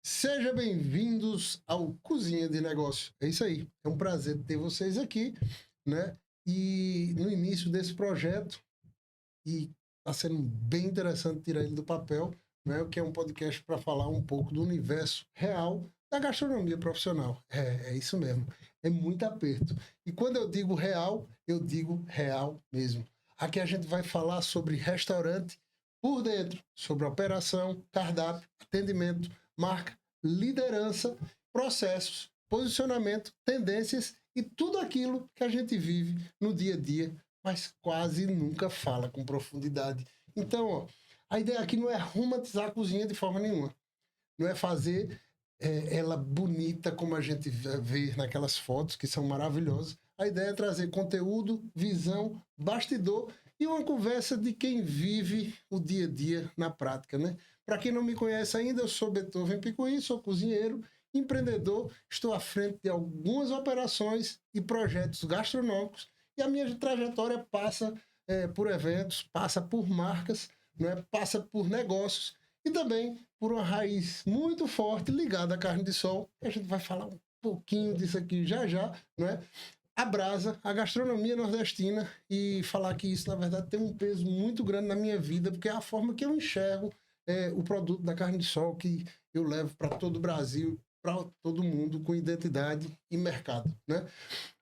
Sejam bem-vindos ao Cozinha de Negócio. É isso aí. É um prazer ter vocês aqui, né? E no início desse projeto, e está sendo bem interessante tirar ele do papel, né? Que é um podcast para falar um pouco do universo real da gastronomia profissional. É isso mesmo. É muito aperto. E quando eu digo real mesmo. Aqui a gente vai falar sobre restaurante por dentro, sobre operação, cardápio, atendimento, marca, liderança, processos, posicionamento, tendências e tudo aquilo que a gente vive no dia a dia, mas quase nunca fala com profundidade. Então, ó, a ideia aqui não é romantizar a cozinha de forma nenhuma. Não é fazer ela bonita como a gente vê naquelas fotos que são maravilhosas. A ideia é trazer conteúdo, visão, bastidor e uma conversa de quem vive o dia a dia na prática, né? Para quem não me conhece ainda, eu sou Beethoven Picuí, sou cozinheiro, empreendedor, estou à frente de algumas operações e projetos gastronômicos e a minha trajetória passa por eventos, passa por marcas, né? Passa por negócios e também por uma raiz muito forte ligada à carne de sol. A gente vai falar um pouquinho disso aqui já, não é? A brasa, a gastronomia nordestina e falar que isso, na verdade, tem um peso muito grande na minha vida, porque é a forma que eu enxergo o produto da carne de sol que eu levo para todo o Brasil, para todo mundo, com identidade e mercado, né?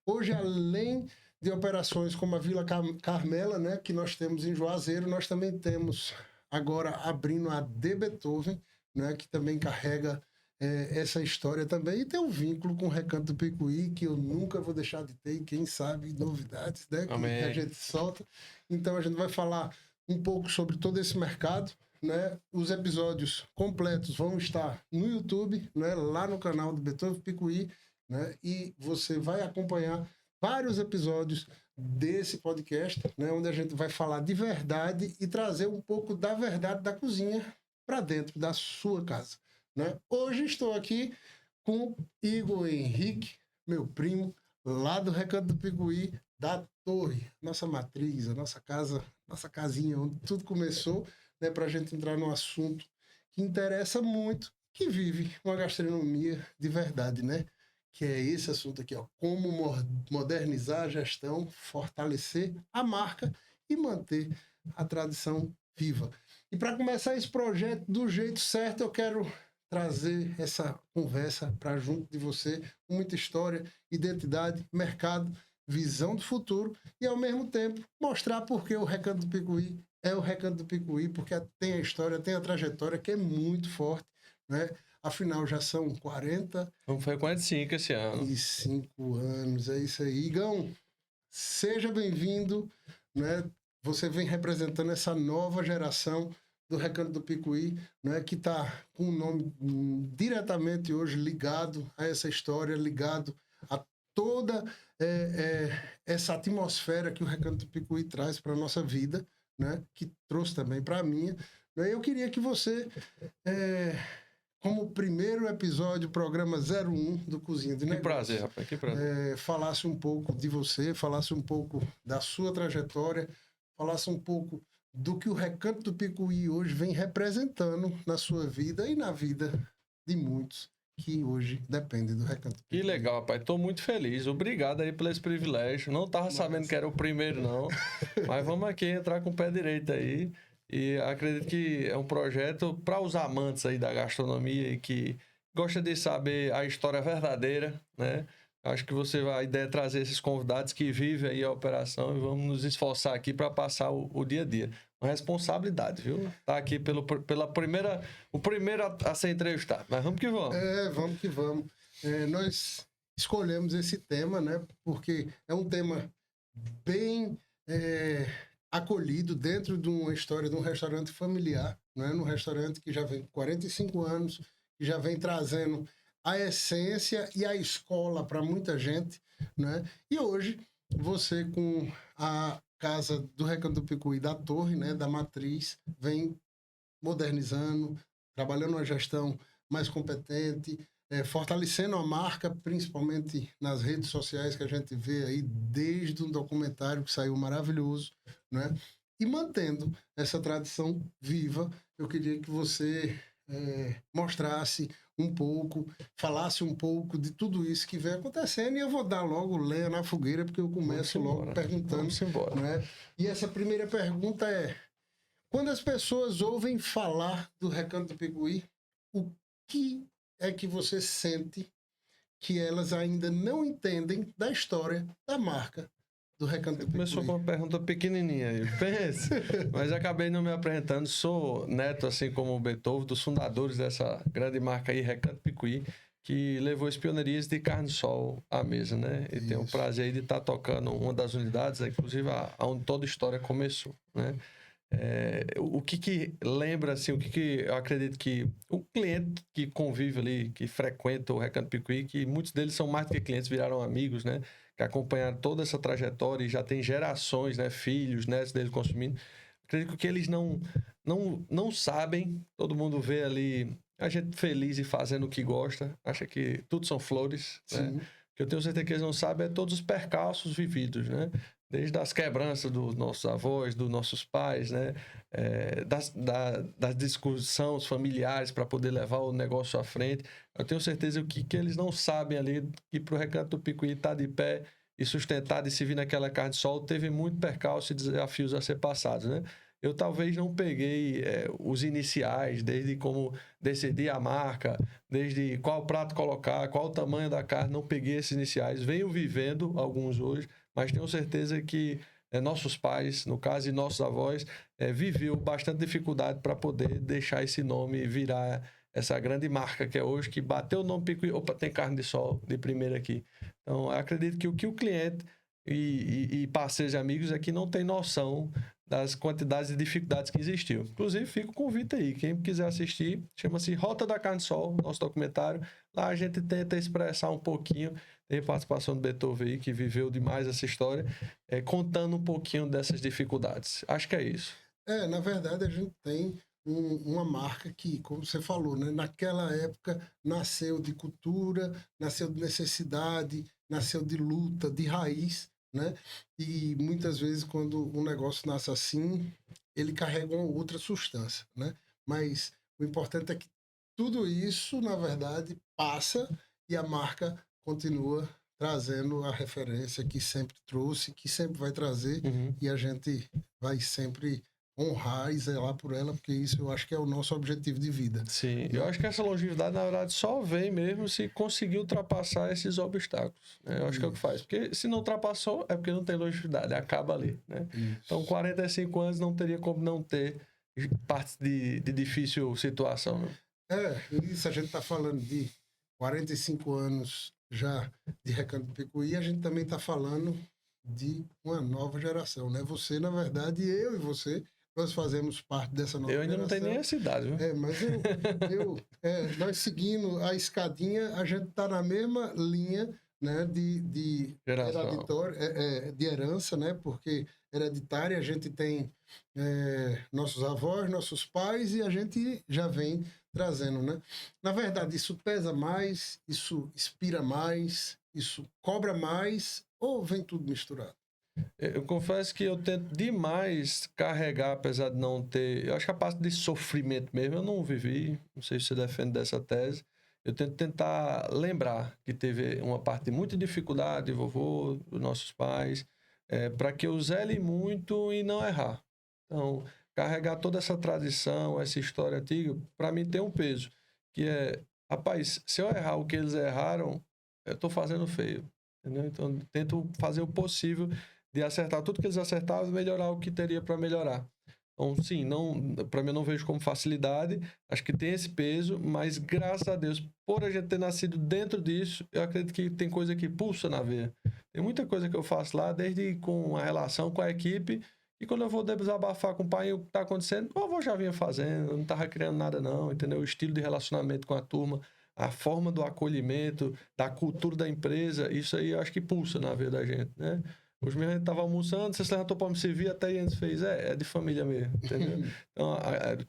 Hoje, além de operações como a Vila Carmela, né, que nós temos em Juazeiro, nós também temos agora abrindo a de Beethoven, né, que também carrega essa história também, e tem um vínculo com o Recanto do Picuí, que eu nunca vou deixar de ter, e quem sabe novidades, né, que a gente solta. Então a gente vai falar um pouco sobre todo esse mercado, né? Os episódios completos vão estar no YouTube, né, lá no canal do Beethoven Picuí, né, e você vai acompanhar vários episódios desse podcast, né, onde a gente vai falar de verdade e trazer um pouco da verdade da cozinha para dentro da sua casa, né? Hoje estou aqui com Igor Henrique, meu primo, lá do Recanto do Picuí, da Torre, nossa matriz, a nossa casa, nossa casinha, onde tudo começou, né, para a gente entrar num assunto que interessa muito, que vive uma gastronomia de verdade, né? Que é esse assunto aqui, ó, como modernizar a gestão, fortalecer a marca e manter a tradição viva. E para começar esse projeto do jeito certo, eu quero trazer essa conversa para junto de você, com muita história, identidade, mercado, visão do futuro e, ao mesmo tempo, mostrar por que o Recanto do Picuí é o Recanto do Picuí, porque tem a história, tem a trajetória que é muito forte, né? Afinal, já são 40... Vamos fazer 45 esse ano. E 5 anos, é isso aí. Igão, seja bem-vindo, né? Você vem representando essa nova geração do Recanto do Picuí, né? Que está com o nome diretamente hoje ligado a essa história, ligado a toda essa atmosfera que o Recanto do Picuí traz para a nossa vida, né? Que trouxe também para a minha. Eu queria que você... como primeiro episódio, programa 01 do Cozinha de Negócio. Que prazer, rapaz, que prazer. Falasse um pouco de você, falasse um pouco da sua trajetória, falasse um pouco do que o Recanto do Picuí hoje vem representando na sua vida e na vida de muitos que hoje dependem do Recanto do Picuí. Que legal, rapaz. Tô muito feliz. Obrigado aí por esse privilégio. Não tava sabendo que era o primeiro, não. Mas vamos aqui entrar com o pé direito aí. E acredito que é um projeto para os amantes aí da gastronomia e que gosta de saber a história verdadeira, né? Acho que a ideia é trazer esses convidados que vivem aí a operação e vamos nos esforçar aqui para passar o dia a dia. Uma responsabilidade, viu? Tá aqui o primeiro a ser entrevistado. Mas vamos que vamos. Vamos que vamos. Nós escolhemos esse tema, né? Porque é um tema bem acolhido dentro de uma história de um restaurante familiar, né? Num restaurante que já vem 45 anos, que já vem trazendo a essência e a escola para muita gente, né? E hoje, você com a casa do Recanto do Picuí da Torre, né, da matriz, vem modernizando, trabalhando uma gestão mais competente, fortalecendo a marca, principalmente nas redes sociais que a gente vê aí desde um documentário que saiu maravilhoso, né? E mantendo essa tradição viva. Eu queria que você mostrasse um pouco, falasse um pouco de tudo isso que vem acontecendo, e eu vou dar logo lenha na fogueira, porque eu começo logo perguntando. Vamos embora. Né? E essa primeira pergunta é: quando as pessoas ouvem falar do Recanto do Picuí, o que é que você sente que elas ainda não entendem da história da marca do Recanto do Picuí? Começou com uma pergunta pequenininha aí, pense. Mas acabei não me apresentando. Sou neto, assim como o Beethoven, dos fundadores dessa grande marca aí, Recanto Picuí, que levou as pionerias de carne de sol à mesa, né? E tenho o prazer aí de estar tocando uma das unidades, inclusive onde toda a história começou, né? O que lembra, assim, o que eu acredito que o cliente que convive ali, que frequenta o Recanto Picuí, que muitos deles são mais do que clientes, viraram amigos, né? Que acompanharam toda essa trajetória e já tem gerações, né? Filhos, netos deles consumindo. Acredito que eles não sabem, todo mundo vê ali a gente feliz e fazendo o que gosta, acha que tudo são flores, né? O que eu tenho certeza que eles não sabem é todos os percalços vividos, né? Desde as quebranças dos nossos avós, dos nossos pais, né? Das discussões familiares para poder levar o negócio à frente. Eu tenho certeza que eles não sabem ali que para o Recanto do Picuí estar de pé e sustentado e se vir naquela carne de sol, teve muito percalço e desafios a ser passados, né? Eu talvez não peguei os iniciais, desde como decidir a marca, desde qual prato colocar, qual o tamanho da carne, não peguei esses iniciais. Venho vivendo alguns hoje, mas tenho certeza que nossos pais, no caso, e nossos avós, viveu bastante dificuldade para poder deixar esse nome virar essa grande marca que é hoje, que bateu o nome Picuí, opa, tem carne de sol de primeira aqui. Então, acredito que o cliente e parceiros e amigos aqui não tem noção das quantidades de dificuldades que existiu. Inclusive, fica o convite aí. Quem quiser assistir, chama-se Rota da Carne de Sol, nosso documentário. Lá a gente tenta expressar um pouquinho. Tem participação do Beethoven aí, que viveu demais essa história, contando um pouquinho dessas dificuldades. Acho que é isso. Na verdade, a gente tem uma marca que, como você falou, né, naquela época nasceu de cultura, nasceu de necessidade, nasceu de luta, de raiz, né? E muitas vezes, quando um negócio nasce assim, ele carrega uma outra substância, né? Mas o importante é que tudo isso, na verdade, passa e a marca continua trazendo a referência que sempre trouxe, que sempre vai trazer, e a gente vai sempre honrar e zelar por ela, porque isso eu acho que é o nosso objetivo de vida. Sim, eu acho que essa longevidade, na verdade, só vem mesmo se conseguir ultrapassar esses obstáculos, né? Eu acho que é o que faz. Porque se não ultrapassou, é porque não tem longevidade, acaba ali, né? Então, 45 anos não teria como não ter partes de difícil situação, né? Isso a gente está falando de 45 anos já de Recanto do Picuí, a gente também está falando de uma nova geração, né? Você, na verdade, eu e você, nós fazemos parte dessa nova geração. Eu ainda não tenho nem essa idade, viu? Mas nós seguindo a escadinha, a gente está na mesma linha, né, de herança, né? Porque hereditária a gente tem nossos avós, nossos pais, e a gente já vem trazendo, né? Na verdade, isso pesa mais, isso inspira mais, isso cobra mais, ou vem tudo misturado? Eu confesso que eu tento demais carregar, apesar de não ter... Eu acho que a parte de sofrimento mesmo eu não vivi, não sei se você defende dessa tese. Eu tento tentar lembrar que teve uma parte de muita dificuldade, vovô, dos nossos pais, para que eu zele muito e não errar. Então, carregar toda essa tradição, essa história antiga, para mim tem um peso, que é, rapaz, se eu errar o que eles erraram, eu estou fazendo feio, entendeu? Então, tento fazer o possível de acertar tudo que eles acertavam e melhorar o que teria para melhorar. Então, sim, para mim eu não vejo como facilidade, acho que tem esse peso, mas graças a Deus, por a gente ter nascido dentro disso, eu acredito que tem coisa que pulsa na veia. Tem muita coisa que eu faço lá, desde com a relação com a equipe, e quando eu vou desabafar com o pai o que está acontecendo, o avô já vinha fazendo, eu não estava criando nada não, entendeu? O estilo de relacionamento com a turma, a forma do acolhimento, da cultura da empresa, isso aí eu acho que pulsa na veia da gente, né? Hoje mesmo a gente estava almoçando, você se levantou para me servir, até e antes fez, é de família mesmo, entendeu? Então,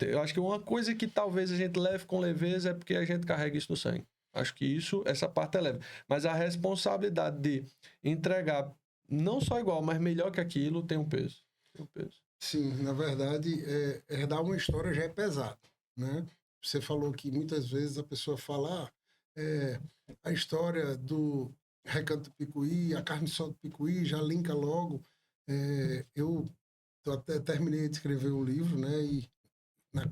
eu acho que uma coisa que talvez a gente leve com leveza é porque a gente carrega isso no sangue. Acho que essa parte é leve. Mas a responsabilidade de entregar não só igual, mas melhor que aquilo, tem um peso. Tem um peso. Sim, na verdade, herdar uma história já é pesado, né? Você falou que muitas vezes a pessoa fala, a história do Recanto do Picuí, a carne de sol do Picuí, já linka logo. Eu até terminei de escrever um livro, né? E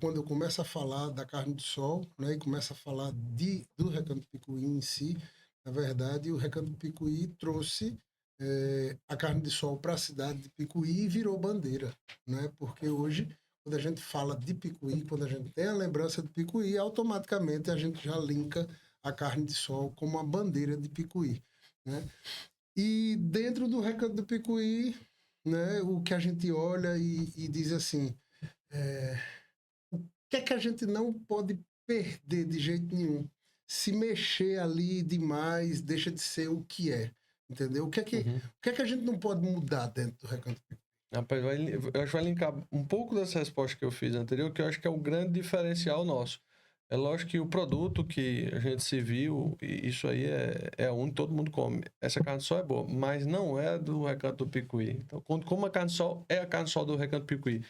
quando eu começo a falar da carne do sol, né? E começo a falar do Recanto do Picuí em si, na verdade, o Recanto do Picuí trouxe a carne de sol para a cidade de Picuí e virou bandeira, né? Porque hoje, quando a gente fala de Picuí, quando a gente tem a lembrança de Picuí, automaticamente a gente já linka a carne de sol como a bandeira de Picuí, né? E dentro do Recanto do Picuí, né, o que a gente olha e diz assim, o que é que a gente não pode perder de jeito nenhum? Se mexer ali demais, deixa de ser o que é. Entendeu? O que é que a gente não pode mudar dentro do Recanto Picuí? Rapaz, eu acho que vai linkar um pouco dessa resposta que eu fiz anterior, que eu acho que é o grande diferencial nosso. É lógico que o produto que a gente se viu, e isso aí é único, todo mundo come. Essa carne de sol é boa, mas não é do Recanto do Picuí. Então, como a carne de sol é a carne de sol do Recanto do Picuí.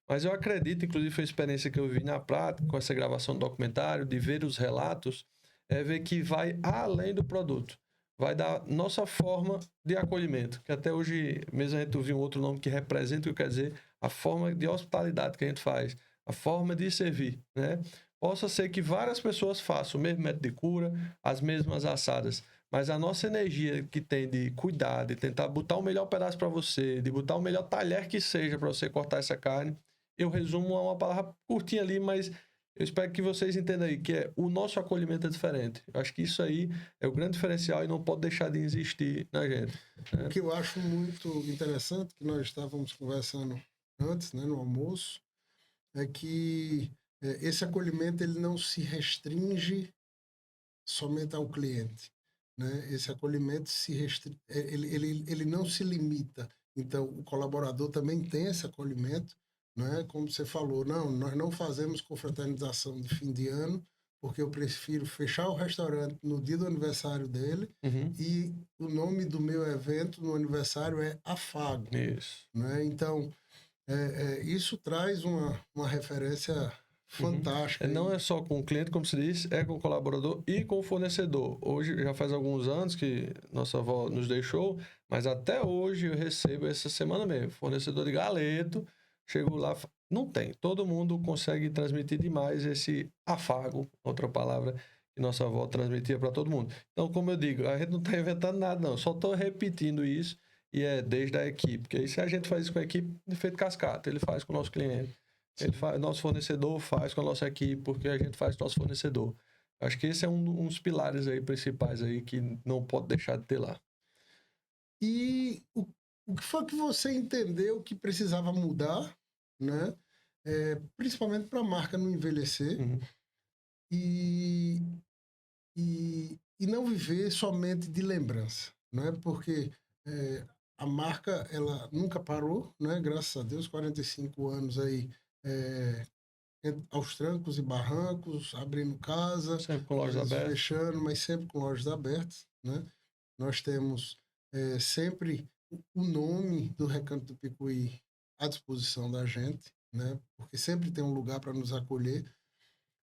Mas eu acredito, inclusive foi a experiência que eu vi na prática, com essa gravação do documentário, de ver os relatos, é ver que vai além do produto. Vai da nossa forma de acolhimento, que até hoje mesmo a gente ouviu um outro nome que representa o que quer dizer, a forma de hospitalidade que a gente faz, a forma de servir, né? Possa ser que várias pessoas façam o mesmo método de cura, as mesmas assadas, mas a nossa energia que tem de cuidar, de tentar botar o melhor pedaço para você, de botar o melhor talher que seja para você cortar essa carne, eu resumo a uma palavra curtinha ali, mas eu espero que vocês entendam aí que o nosso acolhimento é diferente. Eu acho que isso aí é o grande diferencial e não pode deixar de existir na gente. O que eu acho muito interessante, que nós estávamos conversando antes, né, no almoço, é que esse acolhimento ele não se restringe somente ao cliente, né? Esse acolhimento ele não se limita. Então, o colaborador também tem esse acolhimento, né? Como você falou, não, nós não fazemos confraternização de fim de ano, porque eu prefiro fechar o restaurante no dia do aniversário dele e o nome do meu evento no aniversário é Afago, Isso. né? Então, isso traz uma referência fantástica. Não é só com o cliente, como se diz, é com o colaborador e com o fornecedor. Hoje, já faz alguns anos que nossa avó nos deixou, mas até hoje eu recebo, essa semana mesmo, fornecedor de galeto, chego lá, não tem. Todo mundo consegue transmitir demais esse afago, outra palavra que nossa avó transmitia para todo mundo. Então, como eu digo, a gente não está inventando nada, não. Só estou repetindo isso e é desde a equipe. Porque aí, se a gente faz isso com a equipe, de feito cascata, ele faz com o nosso cliente. Nosso fornecedor faz com a nossa equipe, porque a gente faz com o nosso fornecedor. Acho que esse é um dos pilares aí principais aí que não pode deixar de ter lá. E o que foi que você entendeu que precisava mudar, né? Principalmente para a marca não envelhecer e não viver somente de lembrança, né? Porque a marca ela nunca parou, né? Graças a Deus, 45 anos aí aos trancos e barrancos, abrindo casa, sempre com lojas às vezes abertas, fechando, mas sempre com lojas abertas, né? Nós temos sempre o nome do Recanto do Picuí à disposição da gente, né? Porque sempre tem um lugar para nos acolher.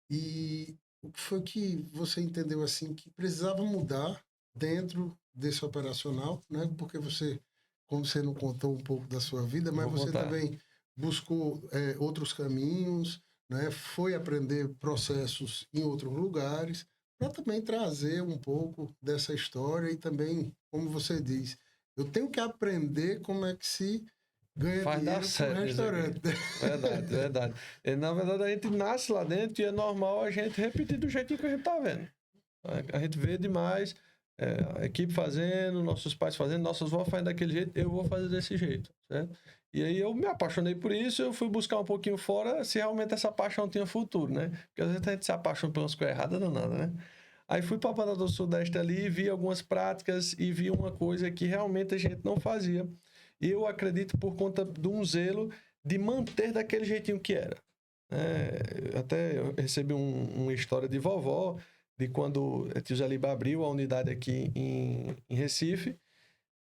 E o que foi que você entendeu assim que precisava mudar dentro desse operacional, né? Porque você, como você não contou um pouco da sua vida, mas você também buscou outros caminhos, né? Foi aprender processos em outros lugares para também trazer um pouco dessa história e também, como você diz, eu tenho que aprender como é que se ganha faz dinheiro certo no restaurante. Verdade, verdade. E, na verdade, a gente nasce lá dentro e é normal a gente repetir do jeitinho que a gente tá vendo. A gente vê demais a equipe fazendo, nossos pais fazendo, nossas vós fazendo daquele jeito, eu vou fazer desse jeito, certo? E aí eu me apaixonei por isso, eu fui buscar um pouquinho fora se realmente essa paixão tinha futuro, né? Porque às vezes a gente se apaixona pelas coisas erradas, não nada, né? Aí fui para a Banda do Sudeste ali, vi algumas práticas e vi uma coisa que realmente a gente não fazia. E eu acredito por conta de um zelo de manter daquele jeitinho que era. Até eu recebi uma história de vovó, de quando a Tio Zé Liba abriu a unidade aqui em Recife.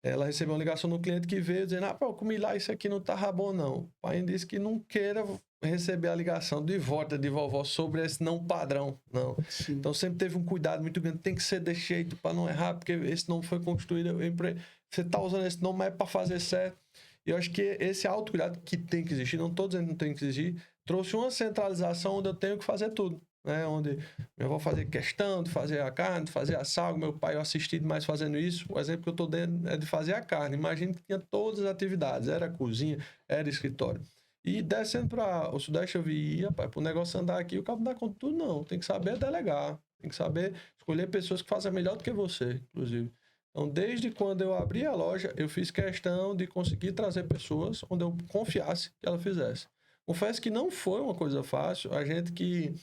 Ela recebeu uma ligação do cliente que veio dizendo: pô, eu comi lá, isso aqui não tava bom, não. O pai disse que não queira receber a ligação de volta de vovó sobre esse não padrão, não. Sim. Então sempre teve um cuidado muito grande, tem que ser desse jeito para não errar, porque esse nome foi construído, você tá usando esse nome, mas é para fazer certo. E eu acho que esse autocuidado que tem que existir, não estou dizendo que não tem que existir, trouxe uma centralização onde eu tenho que fazer tudo. Né, onde eu vou fazer questão de fazer a carne, de fazer a sal. Meu pai, eu assisti demais fazendo isso. O exemplo que eu estou dando é de fazer a carne. Imagina que tinha todas as atividades. Era cozinha, era escritório. E descendo para o Sudeste, eu vi, para o negócio andar aqui, o cabo não dá conta de tudo, não. Tem que saber delegar. Tem que saber escolher pessoas que fazem melhor do que você, inclusive. Então, desde quando eu abri a loja, eu fiz questão de conseguir trazer pessoas onde eu confiasse que ela fizesse. Confesso que não foi uma coisa fácil. A gente que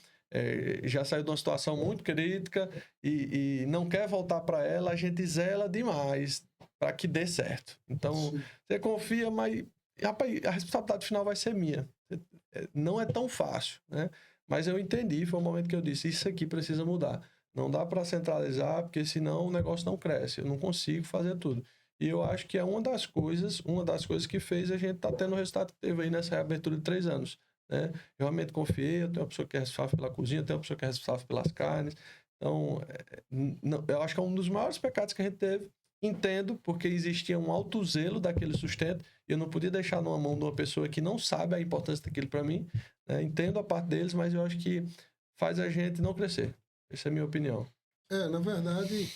já saiu de uma situação muito crítica e não quer voltar para ela, a gente zela demais para que dê certo. Então, sim, você confia, mas rapaz, a responsabilidade final vai ser minha. Não é tão fácil, né? Mas eu entendi, foi o momento que eu disse, isso aqui precisa mudar. Não dá para centralizar, porque senão o negócio não cresce. Eu não consigo fazer tudo. E eu acho que é uma das coisas que fez a gente estar tendo o resultado que teve aí nessa reabertura de 3 anos. Né? Eu realmente confiei, eu tenho uma pessoa que é responsável pela cozinha, eu tenho uma pessoa que é responsável pelas carnes. Então, eu acho que é um dos maiores pecados que a gente teve. Entendo, porque existia um alto zelo daquele sustento, e eu não podia deixar numa mão de uma pessoa que não sabe a importância daquilo para mim. Né? Entendo a parte deles, mas eu acho que faz a gente não crescer. Essa é a minha opinião. Na verdade,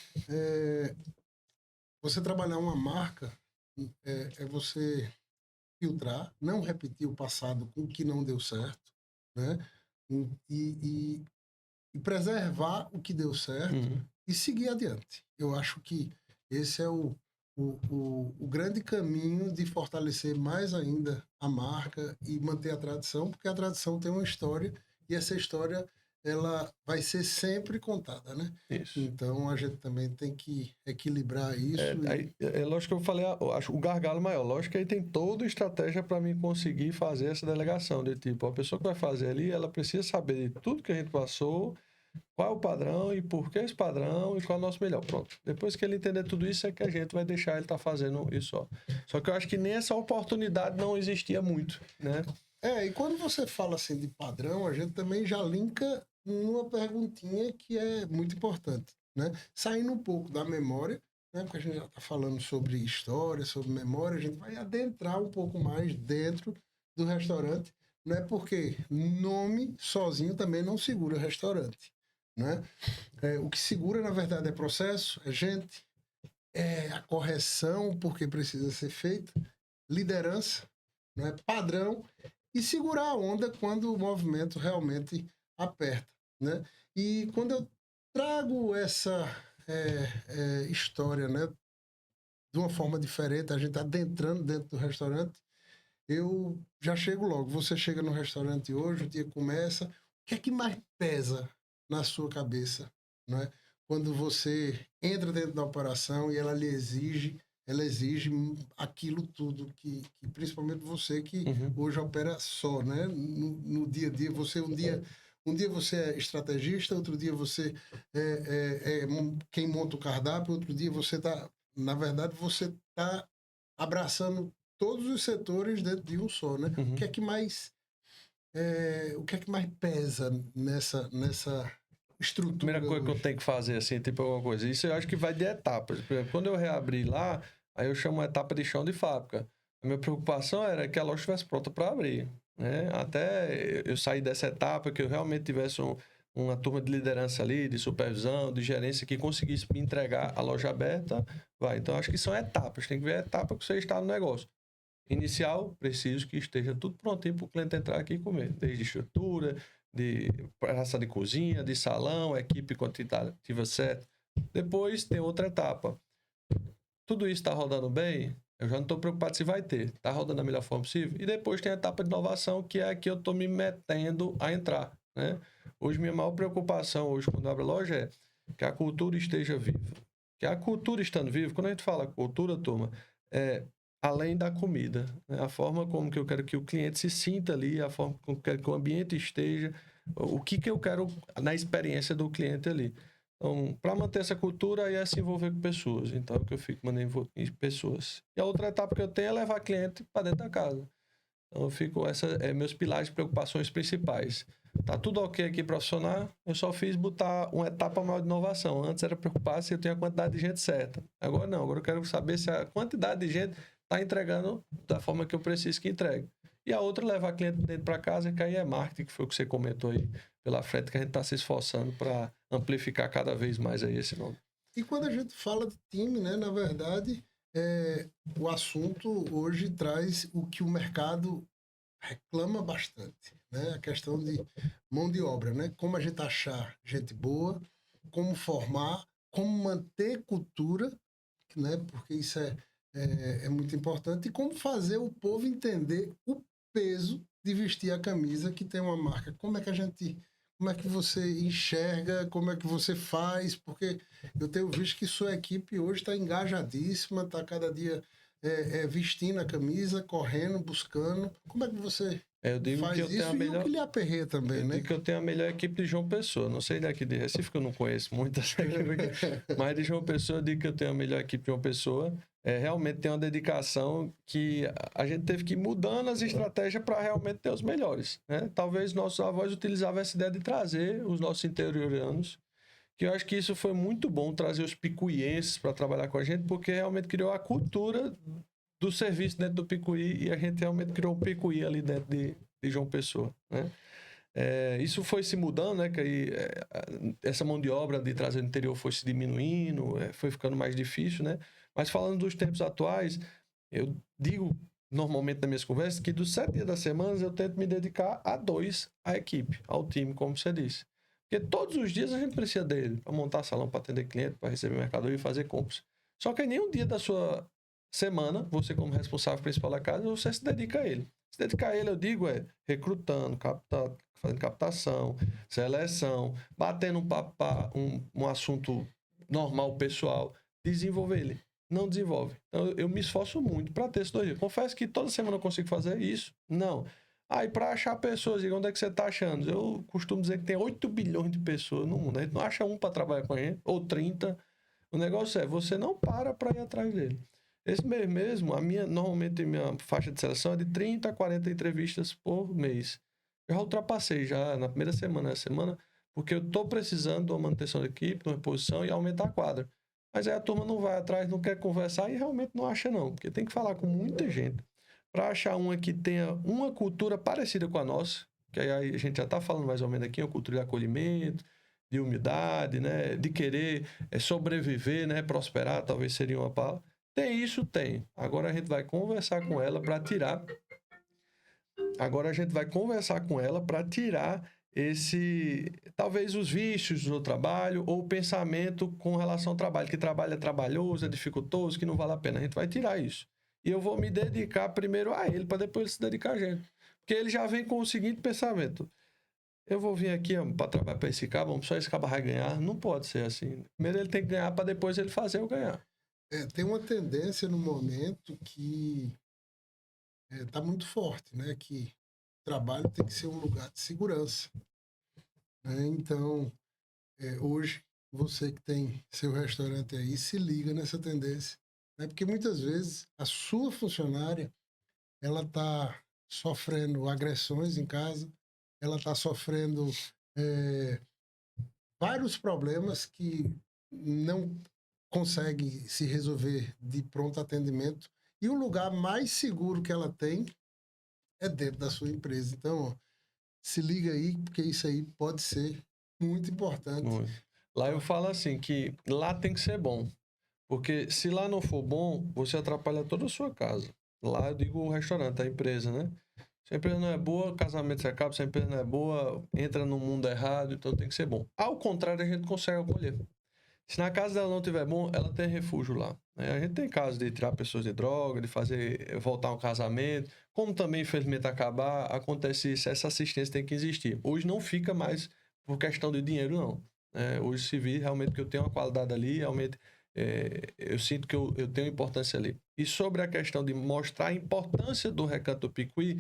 você trabalhar uma marca é você filtrar, não repetir o passado com o que não deu certo, né? E preservar o que deu certo e seguir adiante. Eu acho que esse é o grande caminho de fortalecer mais ainda a marca e manter a tradição, porque a tradição tem uma história e essa história ela vai ser sempre contada, né? Isso. Então a gente também tem que equilibrar isso. Lógico que eu falei, acho o gargalo maior. Lógico que aí tem toda estratégia para mim conseguir fazer essa delegação. De tipo, a pessoa que vai fazer ali, ela precisa saber de tudo que a gente passou, qual é o padrão e por que esse padrão e qual é o nosso melhor. Pronto. Depois que ele entender tudo isso, é que a gente vai deixar ele estar fazendo isso só. Só que eu acho que nem essa oportunidade não existia muito, né? E quando você fala assim de padrão, a gente também já linka uma perguntinha que é muito importante, né? Saindo um pouco da memória, né? Porque a gente já está falando sobre história, sobre memória, a gente vai adentrar um pouco mais dentro do restaurante, não é porque nome sozinho também não segura restaurante, né? O que segura, na verdade, é processo, é gente, é a correção, porque precisa ser feita, liderança, né? Padrão, e segurar a onda quando o movimento realmente aperta, né? E quando eu trago essa história, né, de uma forma diferente, a gente adentrando dentro do restaurante, eu já chego logo. Você chega no restaurante hoje, o dia começa, o que é que mais pesa na sua cabeça, não é? Quando você entra dentro da operação e ela exige aquilo tudo que principalmente você que hoje opera só, né? No dia a dia, você um dia você é estrategista, outro dia você é quem monta o cardápio, outro dia você na verdade, você está abraçando todos os setores dentro de um só, né? O que é que mais pesa nessa estrutura? Primeira coisa que eu tenho que fazer, assim, tipo alguma coisa. Isso eu acho que vai de etapas. Por exemplo, quando eu reabri lá, aí eu chamo a etapa de chão de fábrica. A minha preocupação era que a loja estivesse pronta para abrir, né? Até eu sair dessa etapa, que eu realmente tivesse uma turma de liderança ali, de supervisão, de gerência, que conseguisse me entregar a loja aberta, vai. Então, acho que são etapas. Tem que ver a etapa que você está no negócio. Inicial, preciso que esteja tudo prontinho para o cliente entrar aqui e comer. Desde estrutura, de praça de cozinha, de salão, equipe quantitativa certa. Depois tem outra etapa. Tudo isso está rodando bem? Eu já não estou preocupado se vai ter. Está rodando da melhor forma possível? E depois tem a etapa de inovação, que é a que eu estou me metendo a entrar, né? Hoje, minha maior preocupação, hoje, quando eu abro a loja, é que a cultura esteja viva. Que a cultura estando viva, quando a gente fala cultura, turma, além da comida, né? A forma como que eu quero que o cliente se sinta ali, a forma como eu quero que o ambiente esteja, o que eu quero na experiência do cliente ali. Então, para manter essa cultura, aí é se envolver com pessoas. Então, é o que eu fico mandando em pessoas. E a outra etapa que eu tenho é levar cliente para dentro da casa. Então, eu fico, meus pilares de preocupações principais. Tá tudo ok aqui para funcionar, eu só fiz botar uma etapa maior de inovação. Antes era preocupar se eu tenho a quantidade de gente certa. Agora não, agora eu quero saber se a quantidade de gente está entregando da forma que eu preciso que entregue. E a outra, levar cliente dentro para casa, que aí é marketing, que foi o que você comentou aí pela frente, que a gente está se esforçando para amplificar cada vez mais aí esse nome. E quando a gente fala de time, né, na verdade, o assunto hoje traz o que o mercado reclama bastante, né? A questão de mão de obra, né? Como a gente achar gente boa, como formar, como manter cultura, né? Porque isso é muito importante, e como fazer o povo entender o peso de vestir a camisa que tem uma marca. Como é que você enxerga, como é que você faz? Porque eu tenho visto que sua equipe hoje está engajadíssima, está cada dia vestindo a camisa, correndo, buscando. Como é que você Eu digo faz que eu isso tenho a melhor... e o que lhe aperreia também, eu né? digo que eu tenho a melhor equipe de João Pessoa. Não sei daqui de Recife, que eu não conheço muito essa equipe, mas de João Pessoa eu digo que eu tenho a melhor equipe de João Pessoa. Realmente tem uma dedicação que a gente teve que ir mudando as estratégias para realmente ter os melhores, né? Talvez nossos avós utilizavam essa ideia de trazer os nossos interiorianos, que eu acho que isso foi muito bom, trazer os picuienses para trabalhar com a gente, porque realmente criou a cultura do serviço dentro do Picuí, e a gente realmente criou um Picuí ali dentro de João Pessoa, né? Isso foi se mudando, né? Que aí, essa mão de obra de trazer do interior foi se diminuindo, foi ficando mais difícil, né? Mas falando dos tempos atuais, eu digo normalmente nas minhas conversas que dos 7 dias da semana eu tento me dedicar a 2 à equipe, ao time, como você disse. Porque todos os dias a gente precisa dele para montar salão, para atender cliente, para receber mercadoria e fazer compras. Só que em nenhum dia da sua semana, você como responsável principal da casa, você se dedica a ele. Se dedicar a ele, eu digo, recrutando, fazendo captação, seleção, batendo um papo, um assunto normal, pessoal, desenvolver ele. Não desenvolve. Então, eu me esforço muito para ter esses 2 dias. Confesso que toda semana eu consigo fazer isso? Não. E para achar pessoas, onde é que você está achando? Eu costumo dizer que tem 8 bilhões de pessoas no mundo. A gente não acha um para trabalhar com a gente, ou 30. O negócio você não para ir atrás dele. Esse mês mesmo, normalmente a minha faixa de seleção é de 30 a 40 entrevistas por mês. Eu já ultrapassei já na primeira semana, porque eu estou precisando de uma manutenção da equipe, de uma reposição e aumentar a quadra. Mas aí a turma não vai atrás, não quer conversar e realmente não acha não, porque tem que falar com muita gente para achar uma que tenha uma cultura parecida com a nossa, que aí a gente já está falando mais ou menos aqui, uma cultura de acolhimento, de humildade, né, de querer sobreviver, né, prosperar, talvez seria uma palavra. Tem isso? Tem. Agora a gente vai conversar com ela para tirar. Agora a gente vai conversar com ela para tirar talvez os vícios do trabalho ou o pensamento com relação ao trabalho, que trabalho é trabalhoso, é dificultoso, que não vale a pena. A gente vai tirar isso. E eu vou me dedicar primeiro a ele, para depois ele se dedicar a gente. Porque ele já vem com o seguinte pensamento: eu vou vir aqui para trabalhar para esse cabo, só esse cabo vai ganhar. Não pode ser assim. Primeiro ele tem que ganhar para depois ele fazer eu ganhar. Tem uma tendência no momento que está muito forte, né? Que o trabalho tem que ser um lugar de segurança, né? Então, hoje, você que tem seu restaurante aí, se liga nessa tendência, né? Porque muitas vezes a sua funcionária, ela está sofrendo agressões em casa, ela está sofrendo vários problemas que não consegue se resolver de pronto atendimento, e o lugar mais seguro que ela tem é dentro da sua empresa. Então, ó, se liga aí, porque isso aí pode ser muito importante. Muito. Lá eu falo assim, que lá tem que ser bom. Porque se lá não for bom, você atrapalha toda a sua casa. Lá eu digo o restaurante, a empresa, né? Se a empresa não é boa, o casamento se acaba. Se a empresa não é boa, entra no mundo errado, então tem que ser bom. Ao contrário, a gente consegue acolher. Se na casa dela não estiver bom, ela tem refúgio lá, né? A gente tem casos de tirar pessoas de droga, de fazer voltar um casamento. Como também, infelizmente, acabar, acontece isso, essa assistência tem que existir. Hoje não fica mais por questão de dinheiro, não. Hoje se vê realmente que eu tenho uma qualidade ali, realmente eu sinto que eu tenho importância ali. E sobre a questão de mostrar a importância do Recanto do Picuí,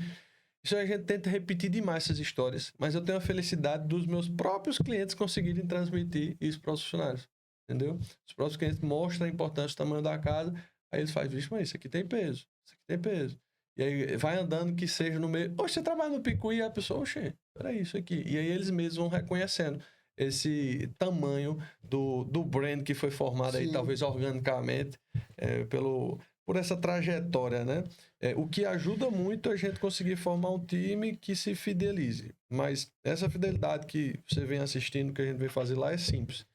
Isso a gente tenta repetir demais essas histórias, mas eu tenho a felicidade dos meus próprios clientes conseguirem transmitir isso para os funcionários, entendeu? Os próprios clientes mostram a importância do tamanho da casa, aí eles fazem, vixe, mas isso aqui tem peso, isso aqui tem peso. E aí vai andando que seja no meio, oxe, você trabalha no Picuí, e a pessoa, oxe, peraí, isso aqui. E aí eles mesmos vão reconhecendo esse tamanho do brand que foi formado aí, Sim. talvez organicamente, por essa trajetória, né? O que ajuda muito a gente conseguir formar um time que se fidelize. Mas essa fidelidade que você vem assistindo, que a gente vem fazer lá, é simples.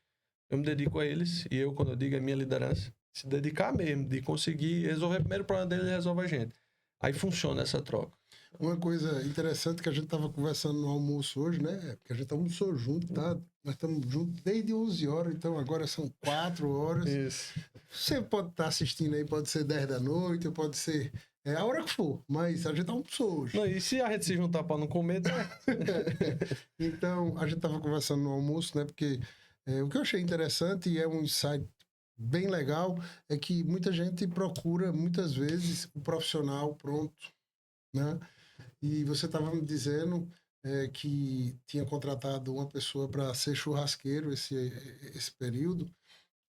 Eu me dedico a eles, e eu, quando eu digo a minha liderança, se dedicar mesmo, de conseguir resolver o primeiro problema deles, resolve a gente. Aí funciona essa troca. Uma coisa interessante que a gente estava conversando no almoço hoje, né? Porque a gente almoçou junto, tá? Nós estamos juntos desde 11 horas, então agora são 4 horas. Isso. Você pode estar assistindo aí, pode ser 10 da noite, ou pode ser a hora que for, mas a gente almoçou hoje. Não, e se a gente se juntar para não comer, tá? Então, a gente estava conversando no almoço, né? Porque o que eu achei interessante e é um insight bem legal é que muita gente procura, muitas vezes, o profissional pronto, né? E você estava me dizendo que tinha contratado uma pessoa para ser churrasqueiro esse período,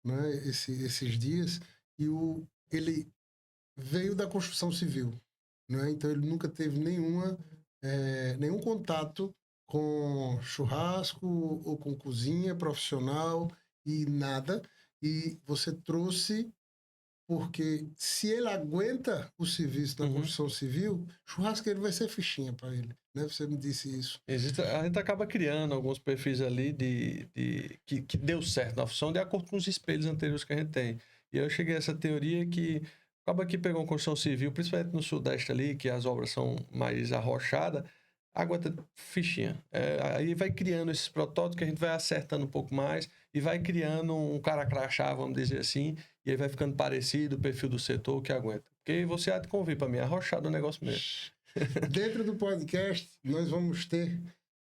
né? Esses dias, e ele veio da construção civil, né? Então ele nunca teve nenhum contato com churrasco ou com cozinha profissional e nada. E você trouxe porque se ele aguenta o serviço da construção civil, churrasqueiro vai ser fichinha para ele, né? Você me disse isso. A gente acaba criando alguns perfis ali que deu certo na função de acordo com os espelhos anteriores que a gente tem. E eu cheguei a essa teoria que acaba que pegou uma construção civil, principalmente no Sudeste ali, que as obras são mais arrochadas, aguenta fichinha. Aí vai criando esses protótipos que a gente vai acertando um pouco mais e vai criando um cara crachá, vamos dizer assim, e aí vai ficando parecido o perfil do setor que aguenta. Porque você há de convir para mim, é arrochado o negócio mesmo. Dentro do podcast, nós vamos ter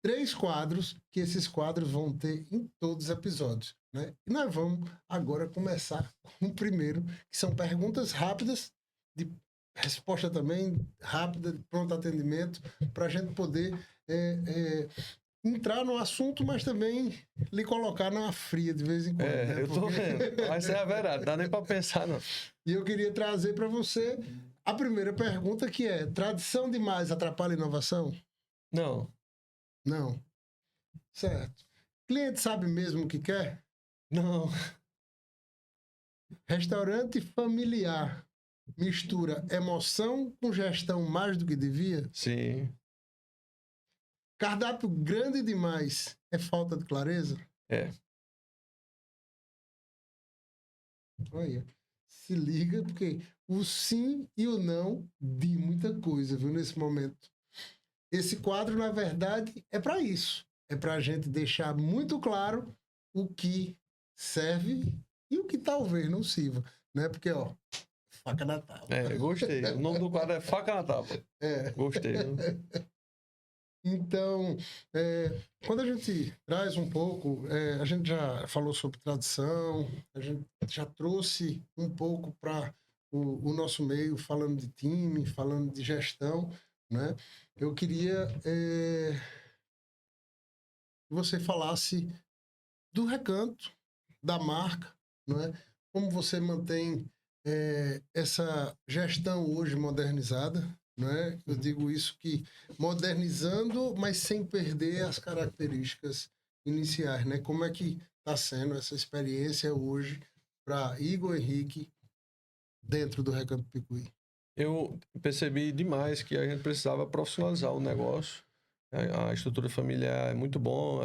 3 quadros, que esses quadros vão ter em todos os episódios, né? E nós vamos agora começar com o primeiro, que são perguntas rápidas, de resposta também rápida, de pronto atendimento, para a gente poder entrar no assunto, mas também lhe colocar na fria de vez em quando. Né? Eu tô vendo. Vai ser a verdade, não dá nem para pensar, não. E eu queria trazer para você a primeira pergunta, que é: tradição demais atrapalha a inovação? Não. Não. Certo. Cliente sabe mesmo o que quer? Não. Restaurante familiar mistura emoção com gestão mais do que devia? Sim. Cardápio grande demais é falta de clareza? É. Olha, se liga, porque o sim e o não diz muita coisa, viu, nesse momento. Esse quadro, na verdade, é para isso. É para a gente deixar muito claro o que serve e o que talvez não sirva, né? Porque, ó, faca na tábua. Gostei. O nome do quadro é Faca na Tábua. Gostei. Então, quando a gente traz um pouco, a gente já falou sobre tradição, a gente já trouxe um pouco para o nosso meio, falando de time, falando de gestão, né? Eu queria que você falasse do Recanto, da marca, não é? Como você mantém essa gestão hoje modernizada, né? Eu digo isso, que modernizando, mas sem perder as características iniciais, né? Como é que está sendo essa experiência hoje para Igor Henrique dentro do Recanto Picuí? Eu percebi demais que a gente precisava profissionalizar o negócio. A estrutura familiar é muito bom,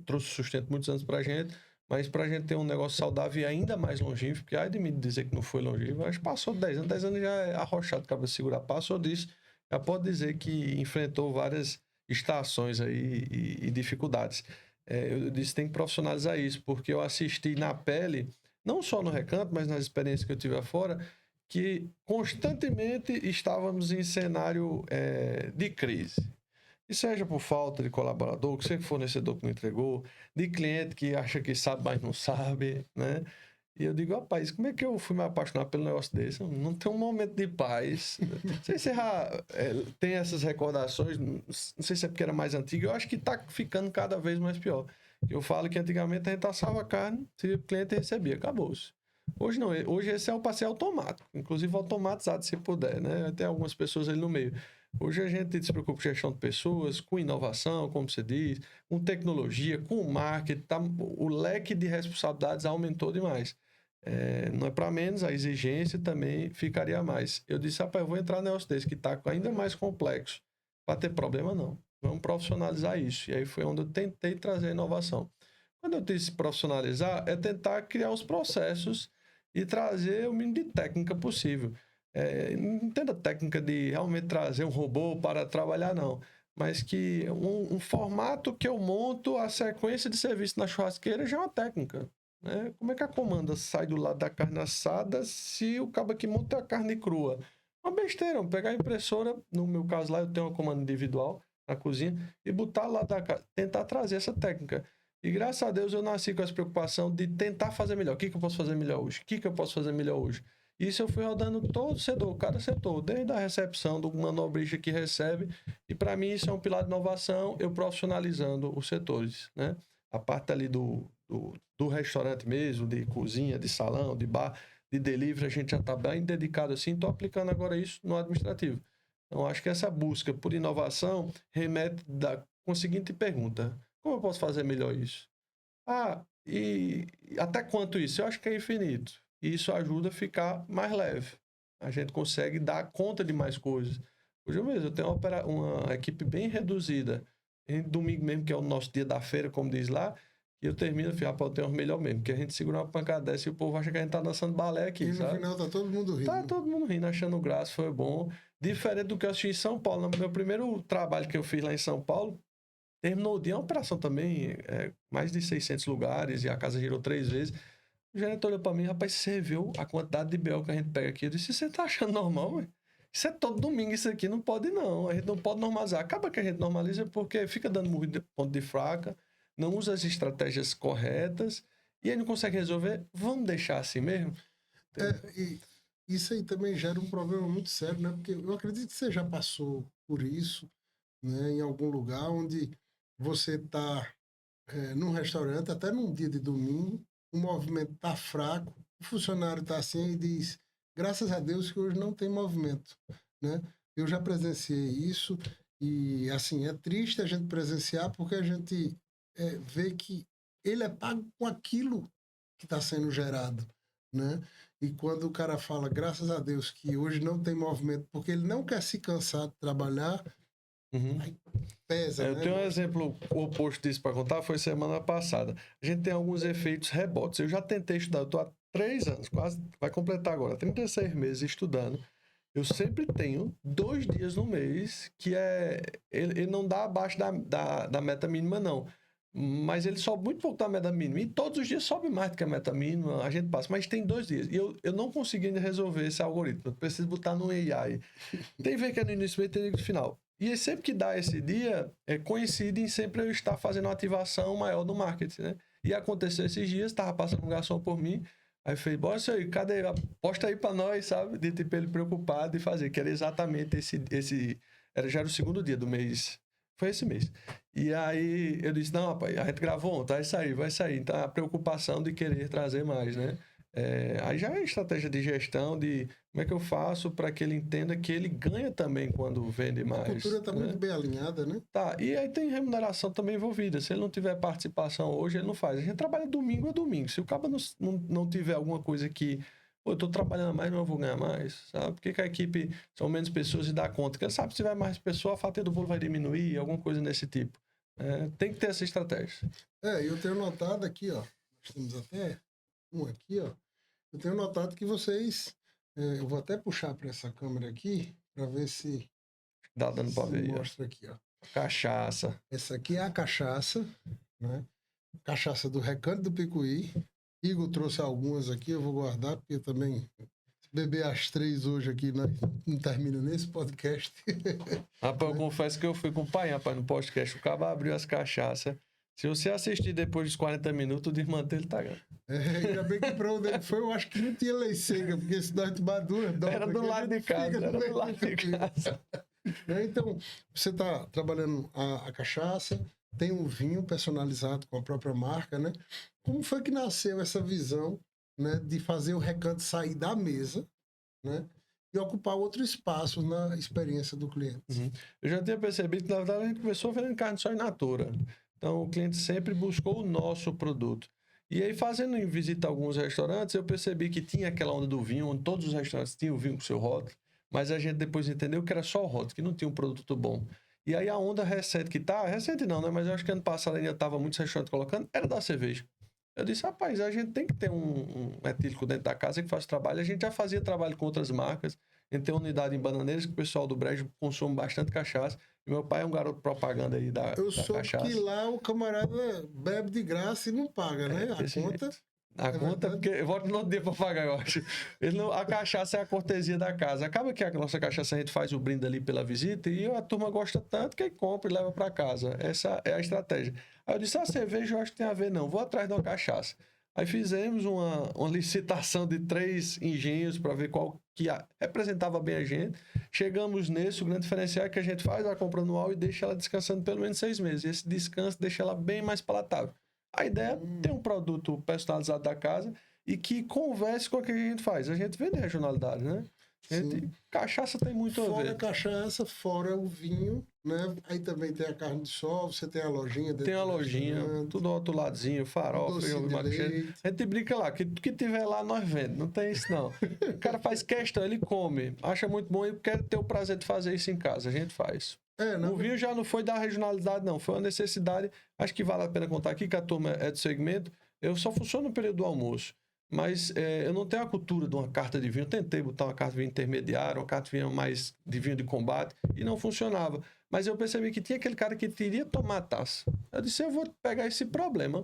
trouxe sustento muitos anos para a gente, mas para a gente ter um negócio saudável e ainda mais longevo, porque ai de me dizer que não foi longevo, acho que passou 10 anos já é arrochado, cabe segurar, passou disso, já pode dizer que enfrentou várias estações aí e dificuldades. Eu disse que tem que profissionalizar isso, porque eu assisti na pele, não só no Recanto, mas nas experiências que eu tive afora, que constantemente estávamos em cenário de crise. E seja por falta de colaborador, que seja fornecedor que não entregou, de cliente que acha que sabe, mas não sabe, né? E eu digo, rapaz, como é que eu fui me apaixonar pelo negócio desse? Eu não tem um momento de paz. Não sei se tem essas recordações, não sei se é porque era mais antigo, eu acho que tá ficando cada vez mais pior. Eu falo que antigamente a gente assava a carne, se o cliente recebia, acabou-se. Hoje não, hoje esse é o passeio automático, inclusive automatizado se puder, né? Tem algumas pessoas ali no meio. Hoje a gente se preocupa com gestão de pessoas, com inovação, como você diz, com tecnologia, com marketing, tá? O leque de responsabilidades aumentou demais. Não é para menos, a exigência também ficaria mais. Eu disse, rapaz, eu vou entrar num negócio desse que está ainda mais complexo. Para ter problema, não. Vamos profissionalizar isso. E aí foi onde eu tentei trazer inovação. Quando eu disse profissionalizar, é tentar criar os processos e trazer o mínimo de técnica possível. Não entenda técnica de realmente trazer um robô para trabalhar, não. Mas que um formato que eu monto a sequência de serviço na churrasqueira já é uma técnica. Né? Como é que a comanda sai do lado da carne assada se o cabo aqui monta a carne crua? Uma besteira, vamos pegar a impressora, no meu caso lá eu tenho uma comanda individual na cozinha, e botar lá tentar trazer essa técnica. E graças a Deus eu nasci com essa preocupação de tentar fazer melhor. O que eu posso fazer melhor hoje? O que eu posso fazer melhor hoje? Isso eu fui rodando todo o setor, cada setor, desde a recepção do manobrista que recebe, e para mim isso é um pilar de inovação, eu profissionalizando os setores, né? A parte ali do restaurante mesmo, de cozinha, de salão, de bar, de delivery, a gente já está bem dedicado assim, estou aplicando agora isso no administrativo. Então, acho que essa busca por inovação remete com a seguinte pergunta: como eu posso fazer melhor isso? E até quanto isso? Eu acho que é infinito. E isso ajuda a ficar mais leve. A gente consegue dar conta de mais coisas. Hoje mesmo eu tenho uma equipe bem reduzida. Em domingo mesmo, que é o nosso dia da feira, como diz lá, e eu termino e falo, eu tenho o melhor mesmo, que a gente segura uma pancada dessa e o povo acha que a gente tá dançando balé aqui, e no sabe? final tá todo mundo rindo. Tá todo mundo rindo, achando graça, foi bom. Diferente do que eu assisti em São Paulo. No meu primeiro trabalho que eu fiz lá em São Paulo, terminou o dia, uma operação também, mais de 600 lugares, e a casa girou 3 vezes. O gerente olhou pra mim, rapaz, você viu a quantidade de BO que a gente pega aqui? Eu disse, você tá achando normal, ué? Isso é todo domingo, isso aqui não pode não, a gente não pode normalizar. Acaba que a gente normaliza porque fica dando murro de ponto de fraca, não usa as estratégias corretas, e aí não consegue resolver, vamos deixar assim mesmo? E isso aí também gera um problema muito sério, né? Porque eu acredito que você já passou por isso, né? Em algum lugar onde você está num restaurante, até num dia de domingo, o movimento está fraco, o funcionário está assim e diz, graças a Deus que hoje não tem movimento, né? Eu já presenciei isso e, assim, é triste a gente presenciar porque a gente vê que ele é pago com aquilo que está sendo gerado, né? E quando o cara fala, graças a Deus que hoje não tem movimento porque ele não quer se cansar de trabalhar, aí pesa, Eu né? tenho um exemplo oposto disso para contar, foi semana passada. A gente tem alguns efeitos rebotes. Eu já tentei estudar, eu estou há 3 anos, quase vai completar agora, 36 meses estudando. Eu sempre tenho 2 dias no mês que ele não dá abaixo da meta mínima, não. Mas ele sobe muito pouco da meta mínima. E todos os dias sobe mais do que a meta mínima, a gente passa. Mas tem 2 dias. E eu não consegui ainda resolver esse algoritmo. Eu preciso botar no AI. Tem vez que é no início e tem no final. E sempre que dá esse dia, coincide em sempre eu estar fazendo uma ativação maior do marketing, né? E aconteceu esses dias, estava passando um garçom por mim, aí fez, bora isso aí, cadê? Posta aí para nós, sabe? De tipo, ele preocupado de fazer, que era exatamente já era o segundo dia do mês. Foi esse mês. E aí eu disse, não, rapaz, a gente gravou ontem, vai sair. Então a preocupação de querer trazer mais, né? Aí já é estratégia de gestão, de como é que eu faço para que ele entenda que ele ganha também quando vende mais. A cultura está né? muito bem alinhada, né? Tá, e aí tem remuneração também envolvida. Se ele não tiver participação hoje, ele não faz. A gente trabalha domingo a domingo. Se o cara não tiver alguma coisa que, pô, eu tô trabalhando mais, mas eu vou ganhar mais, sabe? Por que a equipe são menos pessoas e dá conta? Porque sabe, se tiver mais pessoas, a fatia do bolo vai diminuir, alguma coisa desse tipo. Tem que ter essa estratégia. Eu tenho notado aqui, ó. Nós temos até um aqui, ó. Eu tenho notado que vocês. Eu vou até puxar para essa câmera aqui, para ver se Dá dando para ver aí, ó. mostra aqui, ó. Cachaça. Essa aqui é a cachaça, né? Cachaça do Recanto do Picuí. Igor trouxe algumas aqui, eu vou guardar, porque eu também beber as 3 hoje aqui não termina nesse podcast. Rapaz, eu confesso que eu fui com o pai, rapaz, no podcast. O cara abriu as cachaças. Se você assistir depois dos 40 minutos, o desmantelo tá ganhando. Ainda bem que pra onde ele foi, eu acho que não tinha lei seca, porque se nós tomar duas doses... Era do lado de casa, era do lado de casa. Então, você está trabalhando a cachaça, tem um vinho personalizado com a própria marca, né? Como foi que nasceu essa visão, né, de fazer o Recanto sair da mesa, né, e ocupar outro espaço na experiência do cliente? Uhum. Eu já tinha percebido que, na verdade, a gente começou vendendo carne só in natura. Então, o cliente sempre buscou o nosso produto. E aí, fazendo em visita a alguns restaurantes, eu percebi que tinha aquela onda do vinho, onde todos os restaurantes tinham o vinho com seu rótulo, mas a gente depois entendeu que era só o rótulo, que não tinha um produto bom. E aí, a onda recente que tá, recente não, né? Mas eu acho que ano passado ainda tava muitos restaurantes colocando, era da cerveja. Eu disse, rapaz, a gente tem que ter um etílico dentro da casa que faz trabalho. A gente já fazia trabalho com outras marcas. A gente tem uma unidade em Bananeiras que o pessoal do Brejo consome bastante cachaça. E meu pai é um garoto propaganda aí da soube cachaça. que lá o camarada bebe de graça e não paga, né? A conta... A conta, porque eu volto no outro dia para pagar, eu acho. A cachaça é a cortesia da casa. Acaba que a nossa cachaça a gente faz o brinde ali pela visita e a turma gosta tanto que compra e leva para casa. Essa é a estratégia. Aí eu disse, a cerveja eu acho que tem a ver, não. Vou atrás de uma cachaça. Aí fizemos uma licitação de 3 engenhos para ver qual que representava bem a gente. Chegamos nesse, o grande diferencial é que a gente faz a compra anual e deixa ela descansando pelo menos 6 meses. Esse descanso deixa ela bem mais palatável. A ideia é ter um produto personalizado da casa e que converse com o que a gente faz. A gente vende regionalidade, né? Cachaça tem muito a ver. Fora a cachaça, fora o vinho, né? Aí também tem a carne de sol, você tem a lojinha. Tem a lojinha, tudo ao outro ladinho, farofa, a gente brinca lá, que tiver lá nós vendemos, não tem isso não. O cara faz questão, ele come, acha muito bom e quer ter o prazer de fazer isso em casa, a gente faz. O vinho já não foi da regionalidade, não. Foi uma necessidade. Acho que vale a pena contar aqui que a turma é do segmento. Eu só funciono no período do almoço. Mas eu não tenho a cultura de uma carta de vinho. Eu tentei botar uma carta de vinho intermediária, uma carta de vinho mais de vinho de combate, e não funcionava. Mas eu percebi que tinha aquele cara que queria tomar a taça. Eu disse, eu vou pegar esse problema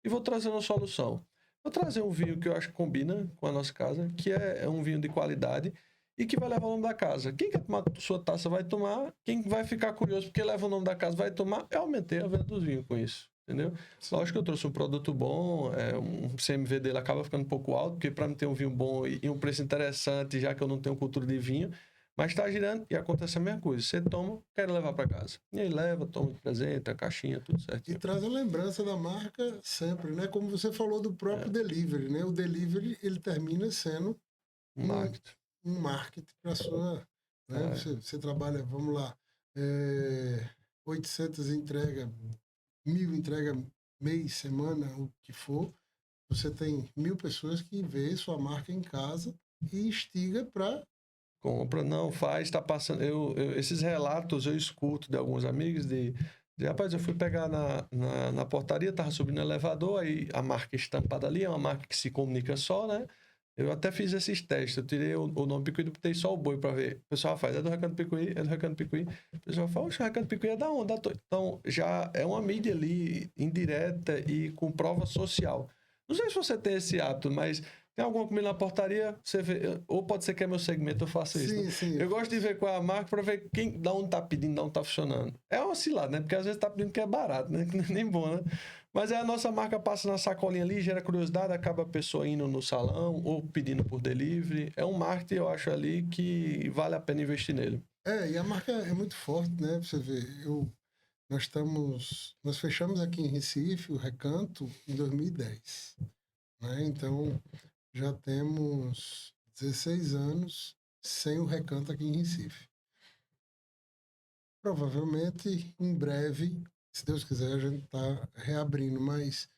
e vou trazer uma solução. Vou trazer um vinho que eu acho que combina com a nossa casa, que é um vinho de qualidade, e que vai levar o nome da casa. Quem quer tomar sua taça vai tomar, quem vai ficar curioso porque leva o nome da casa vai tomar. Eu aumentei a venda dos vinhos com isso, entendeu? Lógico que eu trouxe um produto bom, um CMV dele acaba ficando um pouco alto, porque para mim ter um vinho bom e um preço interessante, já que eu não tenho cultura de vinho, mas está girando e acontece a mesma coisa. Você toma, quer levar para casa. E aí leva, toma de presente, a caixinha, tudo certo. E traz a lembrança da marca sempre, né? Como você falou do próprio delivery, né? O delivery, ele termina sendo um marketing para sua... Né? Você trabalha, vamos lá, 800 entregas, 1000 entregas mês, semana, o que for. Você tem 1000 pessoas que vê sua marca em casa e instiga para... Compra, não faz, está passando... esses relatos eu escuto de alguns amigos rapaz, eu fui pegar na portaria, tava subindo no elevador, aí a marca estampada ali, é uma marca que se comunica só, né? Eu até fiz esses testes, eu tirei o nome Picuí e botei só o boi para ver. O pessoal faz, é do Recanto Picuí, é do Recanto Picuí. O pessoal fala, oxe, o Recanto Picuí é da onde? Então, já é uma mídia ali, indireta e com prova social. Não sei se você tem esse hábito, mas tem alguma comida na portaria, você vê, ou pode ser que é meu segmento, eu faço isso. Sim, né? sim. Eu gosto de ver qual é a marca para ver da onde tá pedindo, da onde tá funcionando. É uma cilada, né? Porque às vezes tá pedindo que é barato, né? Que não é nem bom, né? Mas aí a nossa marca passa na sacolinha ali, gera curiosidade, acaba a pessoa indo no salão ou pedindo por delivery. É um marketing, eu acho, ali que vale a pena investir nele. E a marca é muito forte, né? Você vê, nós fechamos aqui em Recife o Recanto em 2010, né? Então, já temos 16 anos sem o Recanto aqui em Recife. Provavelmente, em breve, se Deus quiser, a gente está reabrindo, mas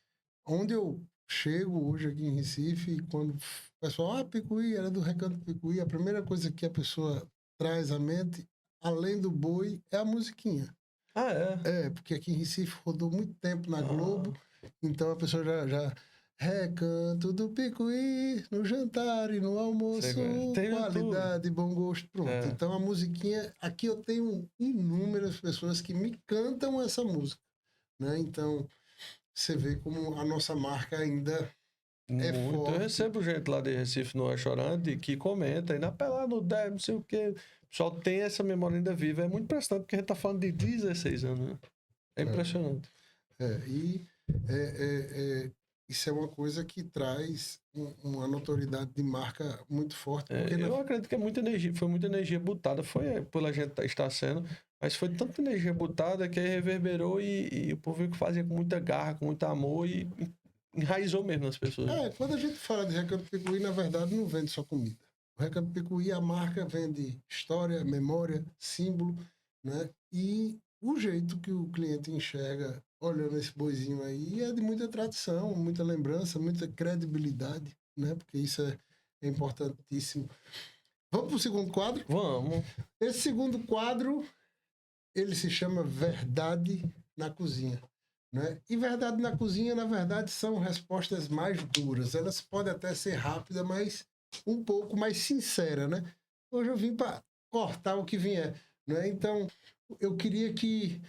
onde eu chego hoje aqui em Recife, quando o pessoal, Picuí, era do Recanto Picuí, a primeira coisa que a pessoa traz à mente, além do boi, é a musiquinha. Ah, é? Porque aqui em Recife rodou muito tempo na Globo, então a pessoa já Recanto do Picuí, no jantar e no almoço, qualidade, bom gosto, pronto. Então a musiquinha, aqui eu tenho inúmeras pessoas que me cantam essa música, né? Então você vê como a nossa marca ainda é forte. Eu recebo gente lá de Recife no restaurante que comenta, e na pelada, no 10, não sei o quê. O pessoal tem essa memória ainda viva, é muito impressionante, porque a gente tá falando de 16 anos, né? É impressionante. E isso é uma coisa que traz uma notoriedade de marca muito forte. Porque Eu acredito que é muita energia, foi muita energia botada, foi pela gente estar sendo, mas foi tanta energia botada que aí reverberou e o povo viu que fazia com muita garra, com muito amor e enraizou mesmo nas pessoas. Quando a gente fala de Recanto Picuí, na verdade, não vende só comida. O Recanto Picuí, a marca vende história, memória, símbolo, né? E o jeito que o cliente enxerga olhando esse boizinho aí é de muita tradição, muita lembrança, muita credibilidade, né? Porque isso é importantíssimo. Vamos para o segundo quadro? Vamos. Esse segundo quadro, ele se chama Verdade na Cozinha. Né? E verdade na cozinha, na verdade, são respostas mais duras. Elas podem até ser rápidas, mas um pouco mais sincera, né? Hoje eu vim para cortar o que vier, né? Então, eu queria que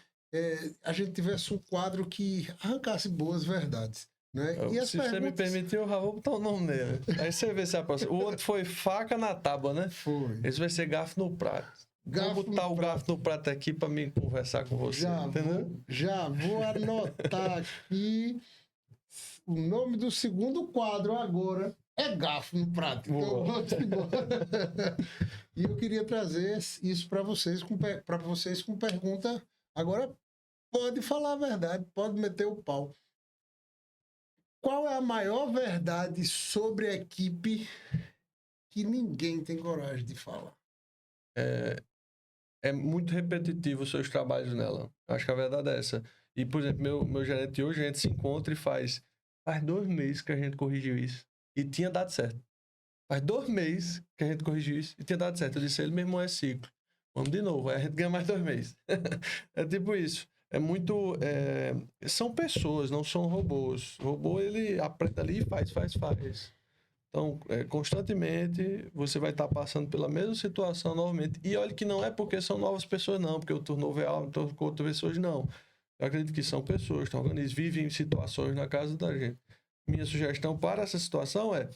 a gente tivesse um quadro que arrancasse boas verdades. Né? E as Se você me permitir, eu já vou botar o nome nele. Aí você vê se é a próxima. O outro foi faca na tábua, né? Foi. Esse vai ser garfo no prato. Vou botar o garfo no prato aqui para mim conversar com você, entendeu? Já vou anotar aqui o nome do segundo quadro agora. É garfo no prato. Então, vamos embora. E eu queria trazer isso para vocês com pergunta. Agora, pode falar a verdade, pode meter o pau. Qual é a maior verdade sobre a equipe que ninguém tem coragem de falar? É muito repetitivo os seus trabalhos nela. Acho que a verdade é essa. E, por exemplo, meu gerente hoje, a gente se encontra e faz 2 meses que a gente corrigiu isso. E tinha dado certo. Faz 2 meses que a gente corrigiu isso e tinha dado certo. Eu disse, ele mesmo é ciclo. Vamos de novo, aí a gente ganha mais 2 meses. É tipo isso. É muito... São pessoas, não são robôs. O robô, ele aprende ali e faz. Então, constantemente, você vai estar passando pela mesma situação novamente. E olha que não é porque são novas pessoas, não. Porque o turnover é alto, então com outras pessoas, não. Eu acredito que são pessoas, estão organizadas, vivem situações na casa da gente. Minha sugestão para essa situação é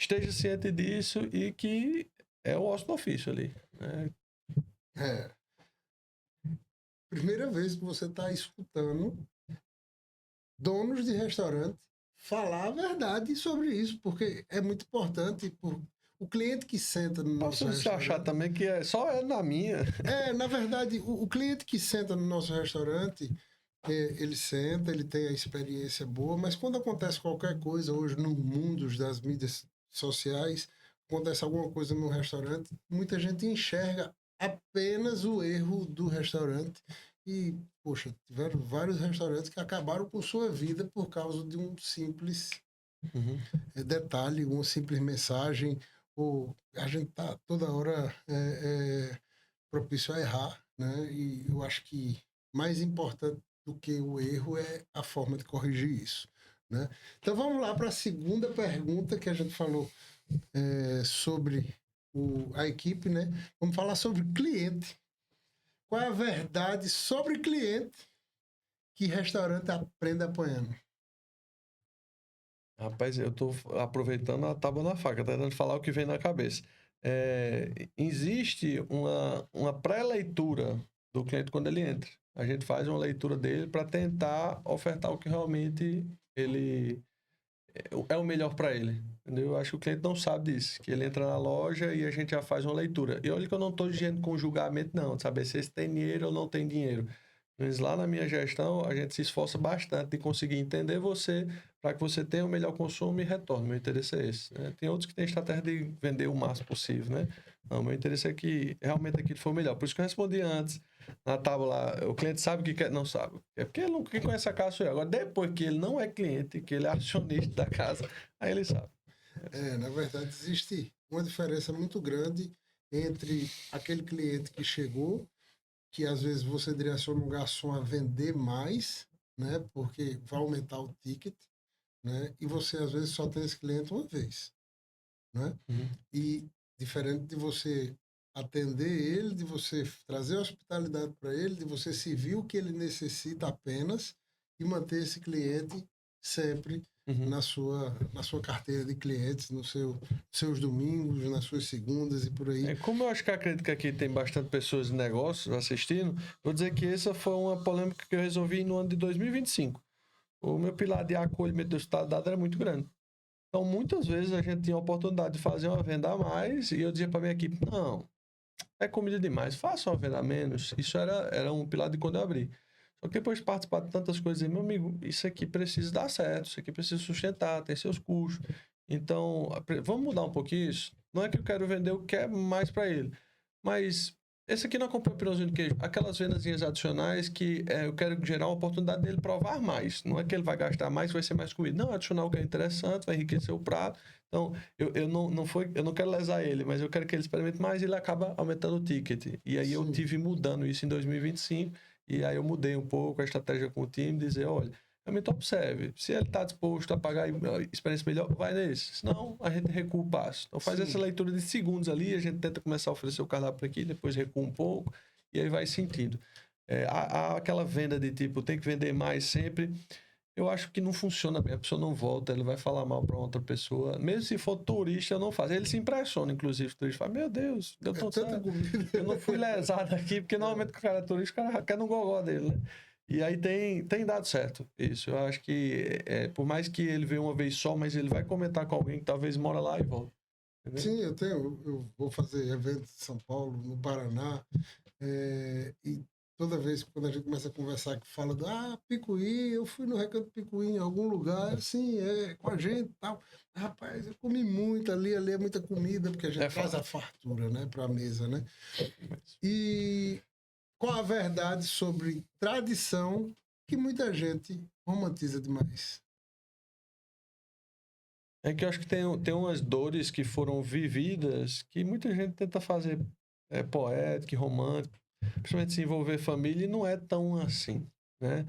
esteja ciente disso e que é o osso do ofício ali. Né? Primeira vez que você está escutando donos de restaurante falar a verdade sobre isso, porque é muito importante. O cliente que senta no nosso restaurante... Posso achar também que só é na minha. Na verdade, o cliente que senta no nosso restaurante, ele senta, ele tem a experiência boa, mas quando acontece qualquer coisa hoje no mundo das mídias sociais, acontece alguma coisa no restaurante, muita gente enxerga apenas o erro do restaurante e, poxa, tiveram vários restaurantes que acabaram com sua vida por causa de um simples detalhe, uma simples mensagem, ou a gente tá toda hora propício a errar, né? E eu acho que mais importante do que o erro é a forma de corrigir isso, né? Então vamos lá para a segunda pergunta que a gente falou sobre a equipe, né? Vamos falar sobre cliente. Qual é a verdade sobre cliente que restaurante aprende apanhando? Rapaz, eu tô aproveitando a tábua na faca, tentando falar o que vem na cabeça. Existe uma pré-leitura do cliente quando ele entra. A gente faz uma leitura dele para tentar ofertar o que realmente ele é o melhor para ele. Entendeu? Eu acho que o cliente não sabe disso, que ele entra na loja e a gente já faz uma leitura. E olha que eu não estou dizendo com julgamento, não, de saber se eles têm dinheiro ou não tem dinheiro. Mas lá na minha gestão, a gente se esforça bastante de conseguir entender você para que você tenha o melhor consumo e retorno. Meu interesse é esse. Né? Tem outros que têm estratégia de vender o máximo possível, né? Não, meu interesse é que realmente aquilo for melhor. Por isso que eu respondi antes, na tábua lá, o cliente sabe o que quer, não sabe. É porque ele não quem conhece a casa sou eu. Agora, depois que ele não é cliente, que ele é acionista da casa, aí ele sabe. Na verdade, existe uma diferença muito grande entre aquele cliente que chegou, que às vezes você direciona um garçom a vender mais, né, porque vai aumentar o ticket, né, e você às vezes só tem esse cliente uma vez, né? E diferente de você atender ele, de você trazer hospitalidade para ele, de você servir o que ele necessita apenas e manter esse cliente sempre na sua carteira de clientes, seus domingos, nas suas segundas e por aí. Como eu acho que acredito que aqui tem bastante pessoas de negócios assistindo, vou dizer que essa foi uma polêmica que eu resolvi no ano de 2025. O meu pilar de acolhimento do Estado dado era muito grande. Então, muitas vezes a gente tinha a oportunidade de fazer uma venda a mais e eu dizia para minha equipe, não, é comida demais, faça uma venda a menos. Isso era um pilar de quando eu abri. Só que depois de participar de tantas coisas, meu amigo, isso aqui precisa dar certo, isso aqui precisa sustentar, tem seus custos. Então, vamos mudar um pouquinho isso? Não é que eu quero vender o que é mais para ele, mas esse aqui não acompanha o pirãozinho de queijo. Aquelas vendazinhas adicionais que eu quero gerar uma oportunidade dele provar mais. Não é que ele vai gastar mais, vai ser mais comida. Não, adicionar o que é interessante, vai enriquecer o prato. Então, eu não quero lesar ele, mas eu quero que ele experimente mais e ele acaba aumentando o ticket. E aí eu tive mudando isso em 2025. E aí eu mudei um pouco a estratégia com o time, dizer, olha, realmente observe, se ele está disposto a pagar experiência melhor, vai nesse. Senão, a gente recua o passo. Então faz essa leitura de segundos ali, a gente tenta começar a oferecer o cardápio aqui, depois recua um pouco, e aí vai sentindo. Há aquela venda de tipo, tem que vender mais sempre. Eu acho que não funciona bem, a pessoa não volta, ele vai falar mal para outra pessoa. Mesmo se for turista, eu não faço. Ele se impressiona, inclusive, o turista fala, meu Deus, deu tão certo. Eu não fui lesado aqui, porque normalmente o cara é turista, o cara quer no gogó dele, né? E aí tem dado certo isso. Eu acho que, por mais que ele veja uma vez só, mas ele vai comentar com alguém que talvez mora lá e volta. Entendeu? Sim, eu vou fazer eventos em São Paulo, no Paraná, e toda vez quando a gente começa a conversar, que fala Picuí, eu fui no Recanto Picuí em algum lugar, sim, com a gente e tal. Rapaz, eu comi muito ali é muita comida, porque a gente traz a fartura, né, para a mesa, né? E qual a verdade sobre tradição que muita gente romantiza demais? É que eu acho que tem umas dores que foram vividas que muita gente tenta fazer poético, romântico, principalmente se envolver família, e não é tão assim, né?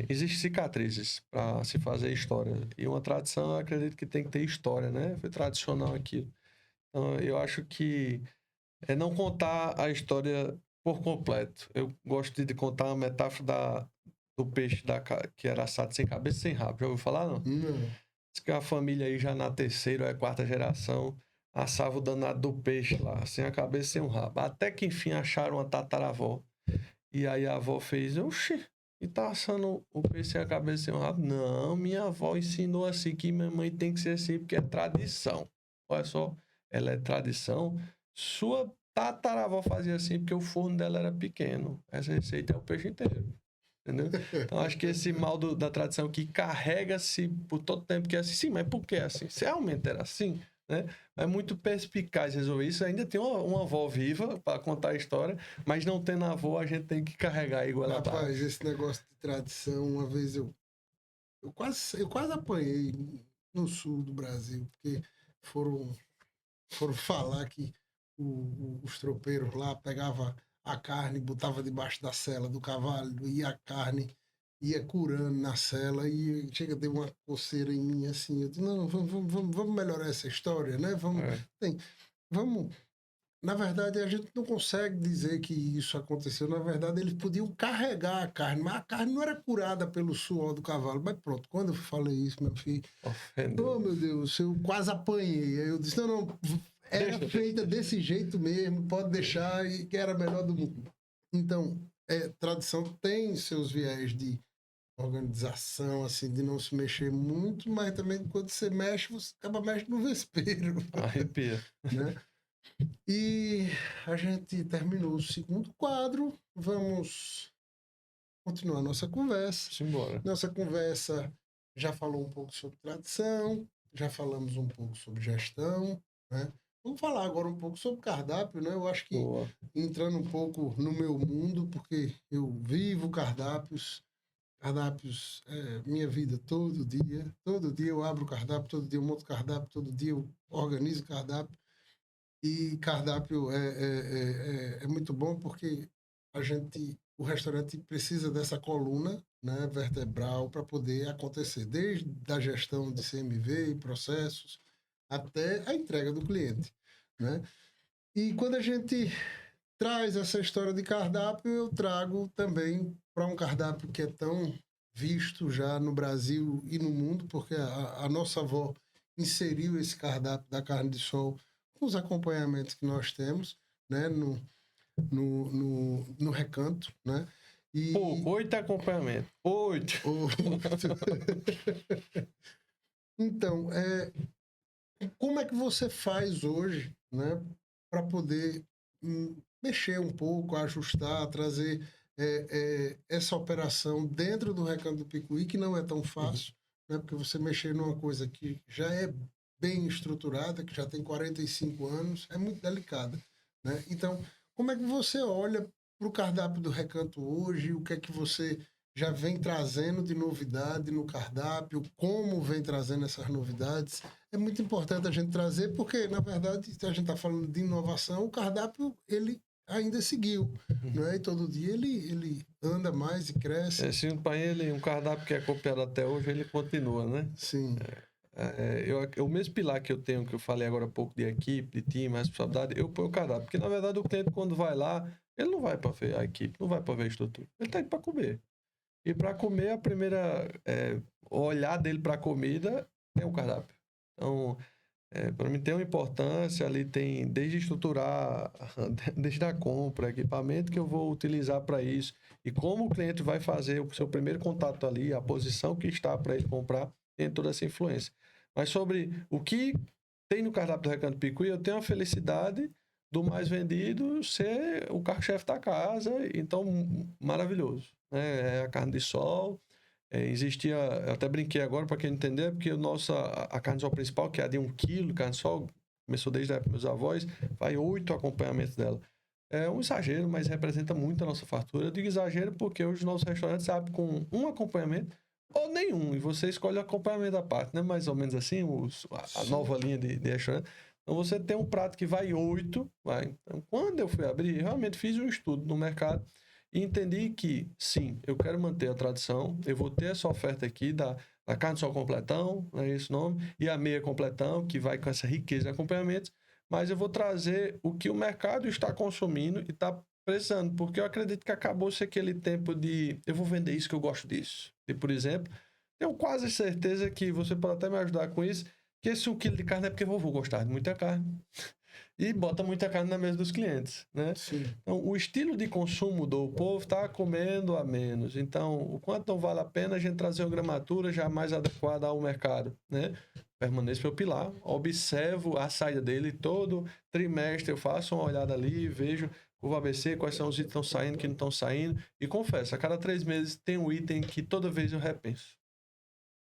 Existem cicatrizes para se fazer história. E uma tradição, eu acredito que tem que ter história, né? Foi tradicional aquilo. Então, eu acho que é não contar a história por completo. Eu gosto de contar a metáfora do peixe que era assado sem cabeça e sem rabo. Já ouviu falar, não? Não. Diz que a família aí já na terceira ou quarta geração assava o danado do peixe lá, sem a cabeça e sem o rabo. Até que enfim acharam uma tataravó. E aí a avó fez, oxi, e tá assando o peixe sem a cabeça e sem o rabo? Não, minha avó ensinou assim que minha mãe tem que ser assim, porque é tradição. Olha só, ela é tradição. Sua tataravó fazia assim porque o forno dela era pequeno. Essa receita é o peixe inteiro. Entendeu? Então acho que esse mal da tradição que carrega-se por todo tempo que é assim, sim, mas por que é assim? Se realmente era assim, né? É muito perspicaz resolver isso. Ainda tem uma avó viva para contar a história, mas não tendo avó, a gente tem que carregar igual ela. Rapaz, esse negócio de tradição, uma vez eu quase apanhei no sul do Brasil, porque foram falar que os tropeiros lá pegavam a carne, botava debaixo da sela do cavalo, e a carne ia curando na sela, e chega, deu uma coceira em mim, assim, eu disse, não, vamos melhorar essa história, né? Vamos... Na verdade, a gente não consegue dizer que isso aconteceu. Na verdade, eles podiam carregar a carne, mas a carne não era curada pelo suor do cavalo. Mas pronto, quando eu falei isso, meu filho, oh meu Deus, eu quase apanhei. Aí eu disse, não, era feita desse jeito mesmo, pode deixar, e que era a melhor do mundo. Então, tradição tem seus viés de organização, assim, de não se mexer muito, mas também quando você mexe, você acaba mexendo no vespeiro. Arrepia. Né? E a gente terminou o segundo quadro. Vamos continuar nossa conversa. Simbora. Nossa conversa já falou um pouco sobre tradição, já falamos um pouco sobre gestão, né? Vamos falar agora um pouco sobre cardápio, né? Eu acho que entrando um pouco no meu mundo, porque eu vivo cardápios. Cardápios é minha vida todo dia. Todo dia eu abro cardápio, todo dia eu monto cardápio, todo dia eu organizo cardápio. E cardápio é muito bom porque o restaurante precisa dessa coluna, né, vertebral para poder acontecer, desde a gestão de CMV e processos até a entrega do cliente, né? E quando a gente traz essa história de cardápio, eu trago também para um cardápio que é tão visto já no Brasil e no mundo, porque a nossa avó inseriu esse cardápio da carne de sol com os acompanhamentos que nós temos, né, no recanto, né? Pô, E 8 acompanhamento. 8. o- então, como é que você faz hoje, né, para poder mexer um pouco, ajustar, trazer essa operação dentro do Recanto do Picuí, que não é tão fácil, né, porque você mexer numa coisa que já é bem estruturada, que já tem 45 anos, é muito delicada, né? Então, como é que você olha para o cardápio do Recanto hoje? O que é que você já vem trazendo de novidade no cardápio? Como vem trazendo essas novidades? É muito importante a gente trazer, porque, na verdade, se a gente está falando de inovação, o cardápio, ele ainda seguiu, não é? E todo dia ele anda mais e cresce. Assim, para ele, um cardápio que é copiado até hoje, ele continua, né? Sim, O mesmo pilar que eu tenho, que eu falei agora há pouco de equipe, de time, responsabilidade, eu ponho o cardápio. Porque, na verdade, o cliente, quando vai lá, ele não vai para ver a equipe, não vai para ver a estrutura. Ele está indo para comer. E para comer, a primeira olhar dele para a comida é o cardápio. Então, para mim tem uma importância ali, tem desde estruturar, desde a compra, equipamento que eu vou utilizar para isso, e como o cliente vai fazer o seu primeiro contato ali, a posição que está para ele comprar, tem toda essa influência. Mas sobre o que tem no cardápio do Recanto Picuí, eu tenho a felicidade do mais vendido ser o carro-chefe da casa, então maravilhoso, né? É a carne de sol. Existia, eu até brinquei agora para quem entender, porque a carne de sol principal, que é a de 1 quilo, carne de sol, começou desde a época dos meus avós, vai 8 acompanhamentos dela. É um exagero, mas representa muito a nossa fartura. Eu digo exagero porque hoje os nossos restaurantes sabem com um acompanhamento ou nenhum, e você escolhe o acompanhamento da parte, né? Mais ou menos assim, a nova linha de restaurante. Então você tem um prato que vai 8, vai. Então, quando eu fui abrir, eu realmente fiz um estudo no mercado e entendi que, sim, eu quero manter a tradição, eu vou ter essa oferta aqui da carne só completão, é esse o nome, e a meia completão, que vai com essa riqueza de acompanhamentos, mas eu vou trazer o que o mercado está consumindo e está precisando, porque eu acredito que acabou-se aquele tempo de eu vou vender isso que eu gosto disso. E, por exemplo, tenho quase certeza que você pode até me ajudar com isso, que esse 1 quilo de carne é porque eu vou gostar de muita carne e bota muita carne na mesa dos clientes, né? sim. Então, o estilo de consumo do povo está comendo a menos. Então, o quanto não vale a pena a gente trazer uma gramatura já mais adequada ao mercado, né? Permaneço meu pilar, observo a saída dele todo trimestre, eu faço uma olhada ali, vejo o ABC, quais são os itens que estão saindo, que não estão saindo, e confesso, a cada 3 meses tem um item que toda vez eu repenso.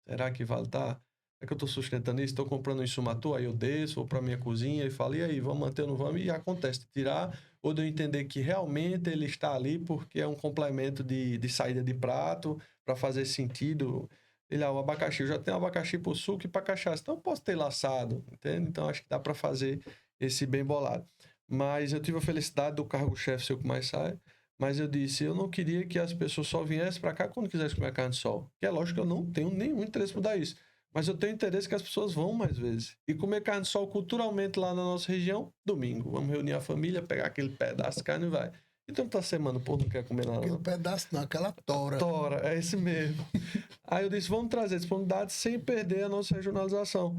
Será que vale tá? É que eu estou sustentando isso, estou comprando um insumo à toa, aí eu desço, vou para minha cozinha e falo, e aí, vamos manter ou não vamos? E acontece de tirar, ou de eu entender que realmente ele está ali porque é um complemento de saída de prato, para fazer sentido. Ele, o abacaxi, eu já tenho abacaxi para o suco e para cachaça, então eu posso ter laçado, entende? Então acho que dá para fazer esse bem bolado. Mas eu tive a felicidade do cargo-chefe ser o que mais sai. Mas eu disse, eu não queria que as pessoas só viessem para cá quando quisessem comer carne de sol. Que é lógico que eu não tenho nenhum interesse por dar isso. Mas eu tenho interesse que as pessoas vão mais vezes. E comer carne de sol culturalmente lá na nossa região, domingo. Vamos reunir a família, pegar aquele pedaço de carne e vai. Então tá semana, pô, não quer comer nada Aquele não. pedaço não, aquela tora. Tora, é esse mesmo. Aí eu disse, vamos trazer disponibilidade sem perder a nossa regionalização.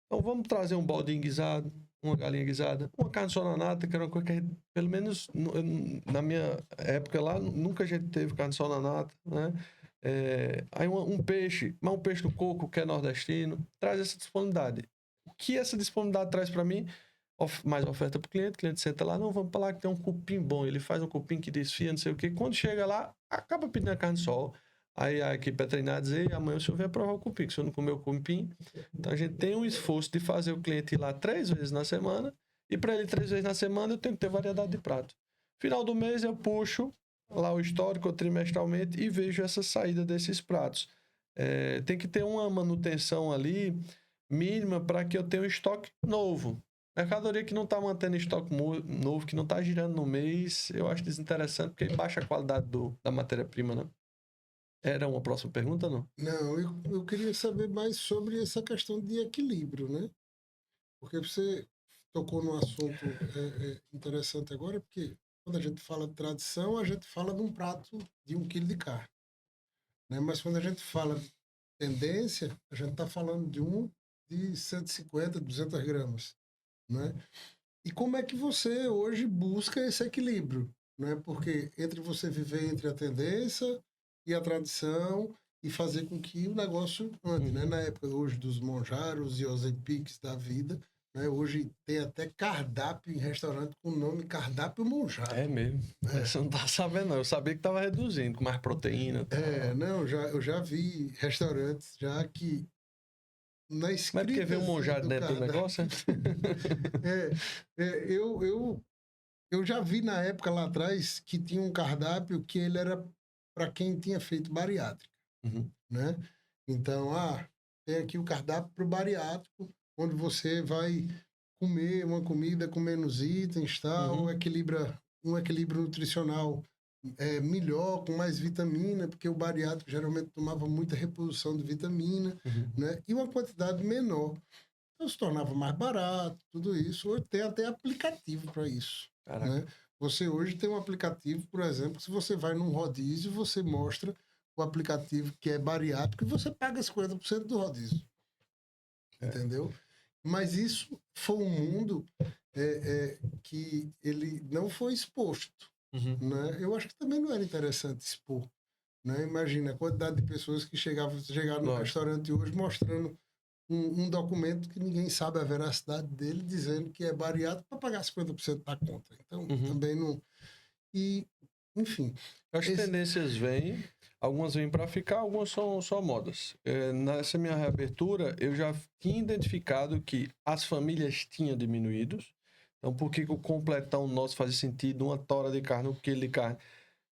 Então vamos trazer um baldinho guisado, uma galinha guisada, uma carne só na nata, que era uma coisa que, pelo menos na minha época lá, nunca a gente teve carne só na nata, né? Aí um peixe, mas um peixe do coco, que é nordestino, traz essa disponibilidade. O que essa disponibilidade traz para mim? Mais oferta para o cliente senta lá, não, vamos para lá que tem um cupim bom, ele faz um cupim que desfia, não sei o quê. Quando chega lá, acaba pedindo a carne sol. Aí a equipe é treinada a dizer, amanhã o senhor vai provar o cupim, que o senhor não comeu o cupim. Então a gente tem um esforço de fazer o cliente ir lá 3 vezes na semana, e para ele 3 vezes na semana eu tenho que ter variedade de prato. Final do mês eu puxo lá o histórico trimestralmente e vejo essa saída desses pratos. Tem que ter uma manutenção ali mínima para que eu tenha um estoque novo. Mercadoria que não está mantendo estoque novo, que não está girando no mês, eu acho desinteressante porque baixa a qualidade da matéria-prima, né? Era uma próxima pergunta, não? Não, eu queria saber mais sobre essa questão de equilíbrio, né? Porque você tocou num assunto interessante agora, porque quando a gente fala de tradição, a gente fala de um prato de 1 quilo de carne. né? Mas quando a gente fala tendência, a gente está falando de 150, 200 gramas, né? E como é que você hoje busca esse equilíbrio, né? Porque entre você viver entre a tendência e a tradição e fazer com que o negócio ande, né? Na época hoje dos Monjaros e Ozempics da vida, né? Hoje tem até cardápio em restaurante com o nome Cardápio Monjaro. É mesmo. Você não tá sabendo, não. Eu sabia que tava reduzindo, com mais proteína. Não, eu já vi restaurantes já que na Mas é porque escrita veio um monjado do dentro do cardápio... negócio, Eu já vi na época lá atrás que tinha um cardápio que ele era para quem tinha feito bariátrica, né? Então, tem aqui o cardápio para o bariátrico, onde você vai comer uma comida com menos itens, tal, um equilíbrio nutricional melhor, com mais vitamina, porque o bariátrico geralmente tomava muita reposição de vitamina, né? E uma quantidade menor. Então se tornava mais barato, tudo isso. Hoje tem até aplicativo para isso, né? Você hoje tem um aplicativo, por exemplo, se você vai num rodízio, você mostra o aplicativo que é bariátrico e você paga 50% do rodízio. Entendeu? Mas isso foi um mundo que ele não foi exposto. Né? Eu acho que também não era interessante expor. Né? Imagina a quantidade de pessoas que chegaram no restaurante hoje mostrando um documento que ninguém sabe a veracidade dele, dizendo que é bariátrico para pagar 50% da conta. Então, também não... E, enfim... As tendências vêm, algumas vêm para ficar, algumas são só modas. Nessa minha reabertura, eu já tinha identificado que as famílias tinham diminuído. Então, por que o completão nosso fazia sentido? Uma tora de carne, um quilo de carne.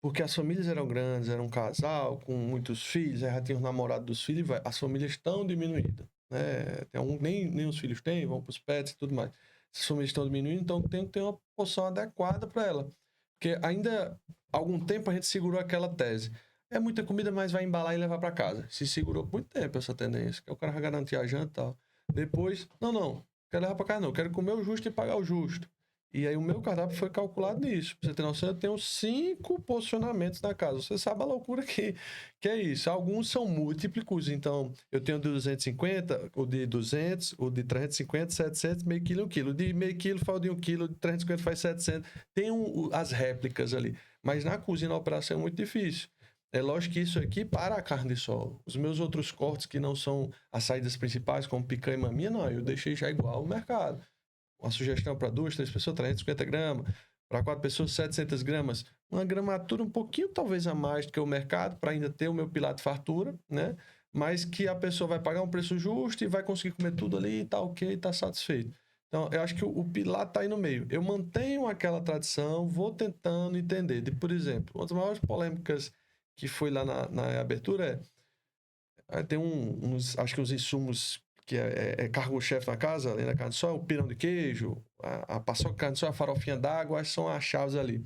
Porque as famílias eram grandes, era um casal com muitos filhos, aí já tinha os namorados dos filhos, as famílias estão diminuídas. Né? Nem os filhos têm, vão para os pets e tudo mais. As famílias estão diminuindo, então tem que ter uma porção adequada para ela. Porque ainda há algum tempo a gente segurou aquela tese. É muita comida, mas vai embalar e levar para casa. Se segurou por muito tempo essa tendência, que o cara vai garantir a janta e tal. Depois, não, quero levar para casa não, quero comer o justo e pagar o justo. E aí o meu cardápio foi calculado nisso. Pra você ter noção, eu tenho 5 posicionamentos na casa. Você sabe a loucura que é isso. Alguns são múltiplos, então eu tenho de 250, o de 200, o de 350, 700, meio quilo e 1 quilo. De meio quilo faz de 1 quilo, de 350 faz 700. Tem as réplicas ali. Mas na cozinha, a operação é muito difícil. É lógico que isso aqui para a carne de sol. Os meus outros cortes que não são as saídas principais, como picanha e maminha, não. Eu deixei já igual ao mercado. Uma sugestão para 2, 3 pessoas, 350 gramas. Para 4 pessoas, 700 gramas. Uma gramatura um pouquinho, talvez, a mais do que o mercado, para ainda ter o meu pilar de fartura, né? Mas que a pessoa vai pagar um preço justo e vai conseguir comer tudo ali e tá ok, e tá satisfeito. Então, eu acho que o pilar tá aí no meio. Eu mantenho aquela tradição, vou tentando entender. Por exemplo, uma das maiores polêmicas que foi lá na abertura tem acho que uns insumos que é cargo-chefe na casa, além da carne de sol, o pirão de queijo, a paçoca de carne de sol, a farofinha d'água, essas são as chaves ali.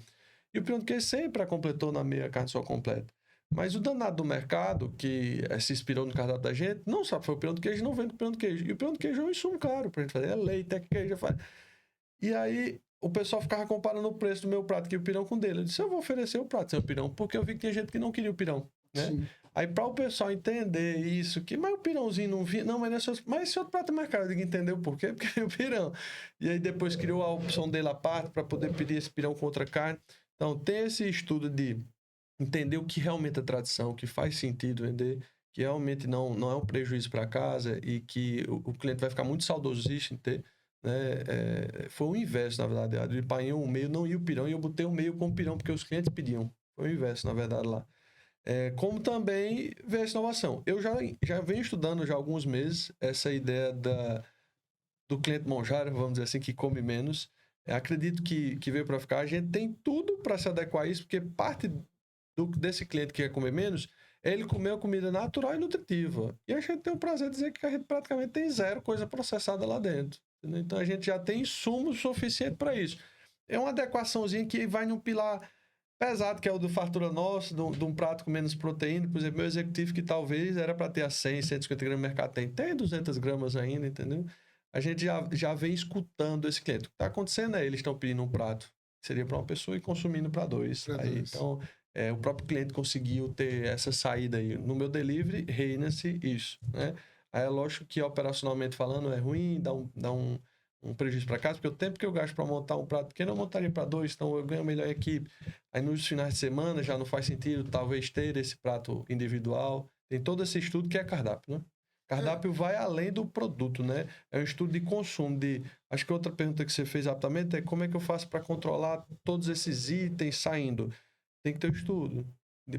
E o pirão de queijo sempre completou na meia carne de sol completa. Mas o danado do mercado, que se inspirou no cardápio da gente, não sabe foi o pirão de queijo, não vende o pirão de queijo. E o pirão de queijo é um insumo caro pra gente fazer. É leite, é queijo, E aí o pessoal ficava comparando o preço do meu prato, que o pirão com o dele. Eu disse, eu vou oferecer o prato sem o pirão, porque eu vi que tinha gente que não queria o pirão, né? Sim. Aí, para o pessoal entender isso, mas o pirãozinho não vinha. Não, mas esse outro prato é mais caro. Eu digo, entendeu por quê? Porque é o pirão. E aí, depois criou a opção dele à parte para poder pedir esse pirão com outra carne. Então, tem esse estudo de entender o que realmente é tradição, o que faz sentido vender, que realmente não é um prejuízo para casa e que o cliente vai ficar muito saudosista em ter. Né? Foi o inverso, na verdade. Eu empanhei o meio, não ia o pirão, e eu botei o meio com o pirão, porque os clientes pediam. Foi o inverso, na verdade, lá. Como também ver essa inovação. Eu já venho estudando já há alguns meses essa ideia do cliente monjaro, vamos dizer assim, que come menos. Acredito que veio para ficar. A gente tem tudo para se adequar a isso, porque parte desse cliente que quer comer menos é ele comer uma comida natural e nutritiva. E a gente tem o prazer de dizer que a gente praticamente tem 0 coisa processada lá dentro. Entendeu? Então a gente já tem insumo suficiente para isso. É uma adequaçãozinha que vai num pilar pesado, que é o do fartura nosso, de um prato com menos proteína. Por exemplo, meu executivo, que talvez era para ter a 100, 150 gramas no mercado, tem 200 gramas ainda, entendeu? A gente já vem escutando esse cliente. O que está acontecendo eles estão pedindo um prato que seria para uma pessoa e consumindo para 2. Então, o próprio cliente conseguiu ter essa saída aí. No meu delivery, reina-se isso, né? Aí é lógico que operacionalmente falando é ruim, dá um prejuízo para casa, porque o tempo que eu gasto para montar um prato pequeno, eu montaria para 2, então eu ganho a melhor equipe. Aí nos finais de semana já não faz sentido, talvez, ter esse prato individual. Tem todo esse estudo que é cardápio, né? Cardápio vai além do produto, né? É um estudo de consumo. Acho que outra pergunta que você fez rapidamente é como é que eu faço para controlar todos esses itens saindo? Tem que ter um estudo.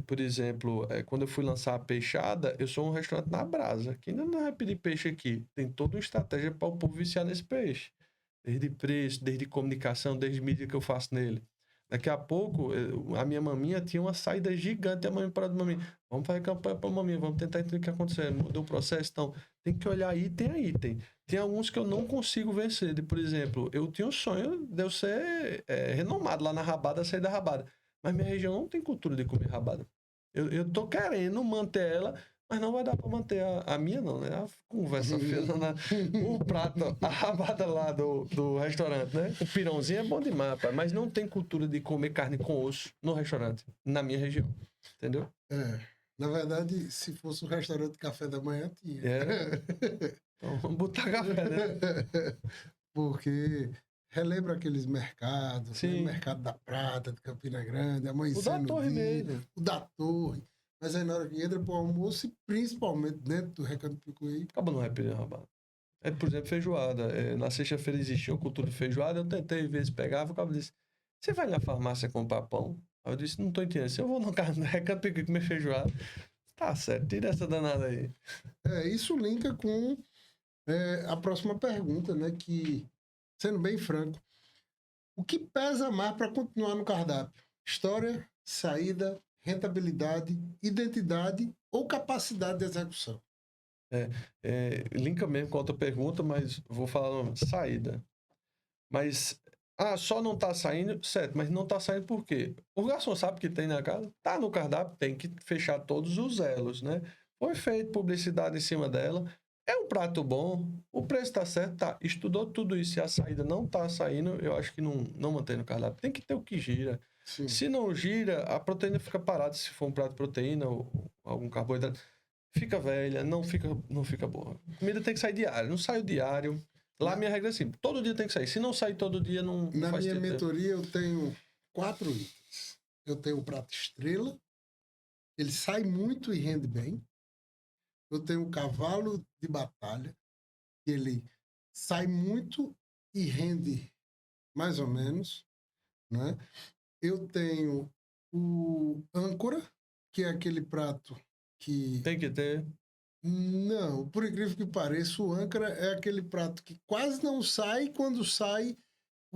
Por exemplo, quando eu fui lançar a peixada, eu sou um restaurante na Brasa, que ainda não vai pedir peixe aqui. Tem toda uma estratégia para o povo viciar nesse peixe. Desde preço, desde comunicação, desde mídia que eu faço nele. Daqui a pouco, a minha maminha tinha uma saída gigante. A mãe parou de maminha. Vamos fazer campanha para a maminha, vamos tentar entender o que está acontecendo. Mudou o processo, então tem que olhar item a item. Tem alguns que eu não consigo vencer. Por exemplo, eu tinha um sonho de eu ser renomado lá na rabada, sair da rabada. Mas minha região não tem cultura de comer rabada. Eu tô querendo manter ela, mas não vai dar para manter a minha, não, né? A conversa feia, o prato, a rabada lá do restaurante, né? O pirãozinho é bom demais, rapaz, mas não tem cultura de comer carne com osso no restaurante, na minha região. Entendeu? Na verdade, se fosse um restaurante de café da manhã, tinha. Então, vamos botar café, né? Porque relembra aqueles mercados, né? O Mercado da Prata, de Campina Grande, amanhecendo o da Torre mesmo. O da Torre. Mas aí na hora que entra pro almoço, e principalmente dentro do Recanto Picuí... Acaba não vai pedir rabada. Por exemplo, feijoada. Na sexta-feira existia uma cultura de feijoada, eu tentei, às vezes, pegava, o cara disse, você vai na farmácia comprar pão? Aí eu disse, não tô entendendo, se eu vou no Recanto Picuí comer feijoada, tá certo, tira essa danada aí. Isso linka com a próxima pergunta, né, que, sendo bem franco, o que pesa mais para continuar no cardápio? História, saída, rentabilidade, identidade ou capacidade de execução? Linka mesmo com outra pergunta, mas vou falar saída. Mas, só não tá saindo, certo, mas não tá saindo por quê? O garçom sabe que tem na casa, tá no cardápio, tem que fechar todos os elos, né? Foi feita publicidade em cima dela, é um prato bom, o preço tá certo, tá, estudou tudo isso e a saída não tá saindo, eu acho que não mantém no cardápio. Tem que ter o que gira. Sim. Se não gira, a proteína fica parada, se for um prato de proteína ou algum carboidrato, fica velha, não fica boa. Comida tem que sair diário, não sai o diário. Lá a minha regra é assim, todo dia tem que sair. Se não sair todo dia, não Na faz minha sentido. mentoria eu tenho 4 itens. Eu tenho o prato estrela, ele sai muito e rende bem. Eu tenho o cavalo de batalha, que ele sai muito e rende mais ou menos, né? Eu tenho o âncora, que é aquele prato que... Tem que ter. Não, por incrível que pareça, o âncora é aquele prato que quase não sai, e quando sai,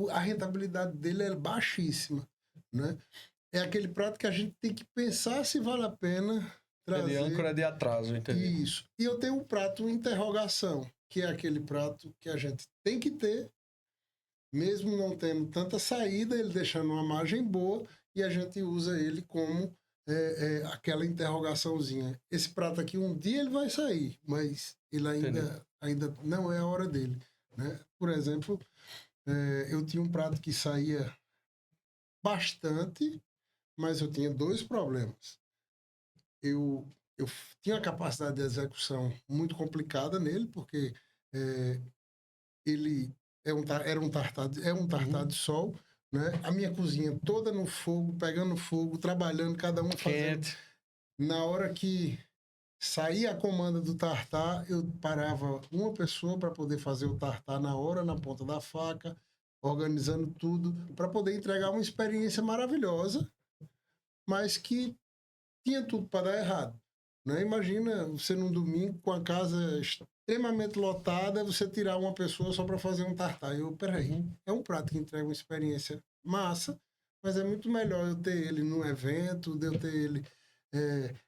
a rentabilidade dele é baixíssima, né? É aquele prato que a gente tem que pensar se vale a pena trazer. É de âncora, é de atraso, entendeu? Isso. E eu tenho um prato interrogação, que é aquele prato que a gente tem que ter, mesmo não tendo tanta saída, ele deixando uma margem boa, e a gente usa ele como aquela interrogaçãozinha. Esse prato aqui, um dia ele vai sair, mas ele ainda não é a hora dele, né? Por exemplo, eu tinha um prato que saía bastante, mas eu tinha 2 problemas. Eu tinha a capacidade de execução muito complicada nele, porque ele era um tartar de sol, né? A minha cozinha toda no fogo, pegando fogo, trabalhando, cada um fazendo. Na hora que saía a comanda do tartar, eu parava uma pessoa para poder fazer o tartar na hora, na ponta da faca, organizando tudo, para poder entregar uma experiência maravilhosa, mas que tinha tudo para dar errado. Né? Imagina você num domingo com a casa extremamente lotada, você tirar uma pessoa só para fazer um tartar. Peraí, é um prato que entrega uma experiência massa, mas é muito melhor eu ter ele num evento, de eu ter ele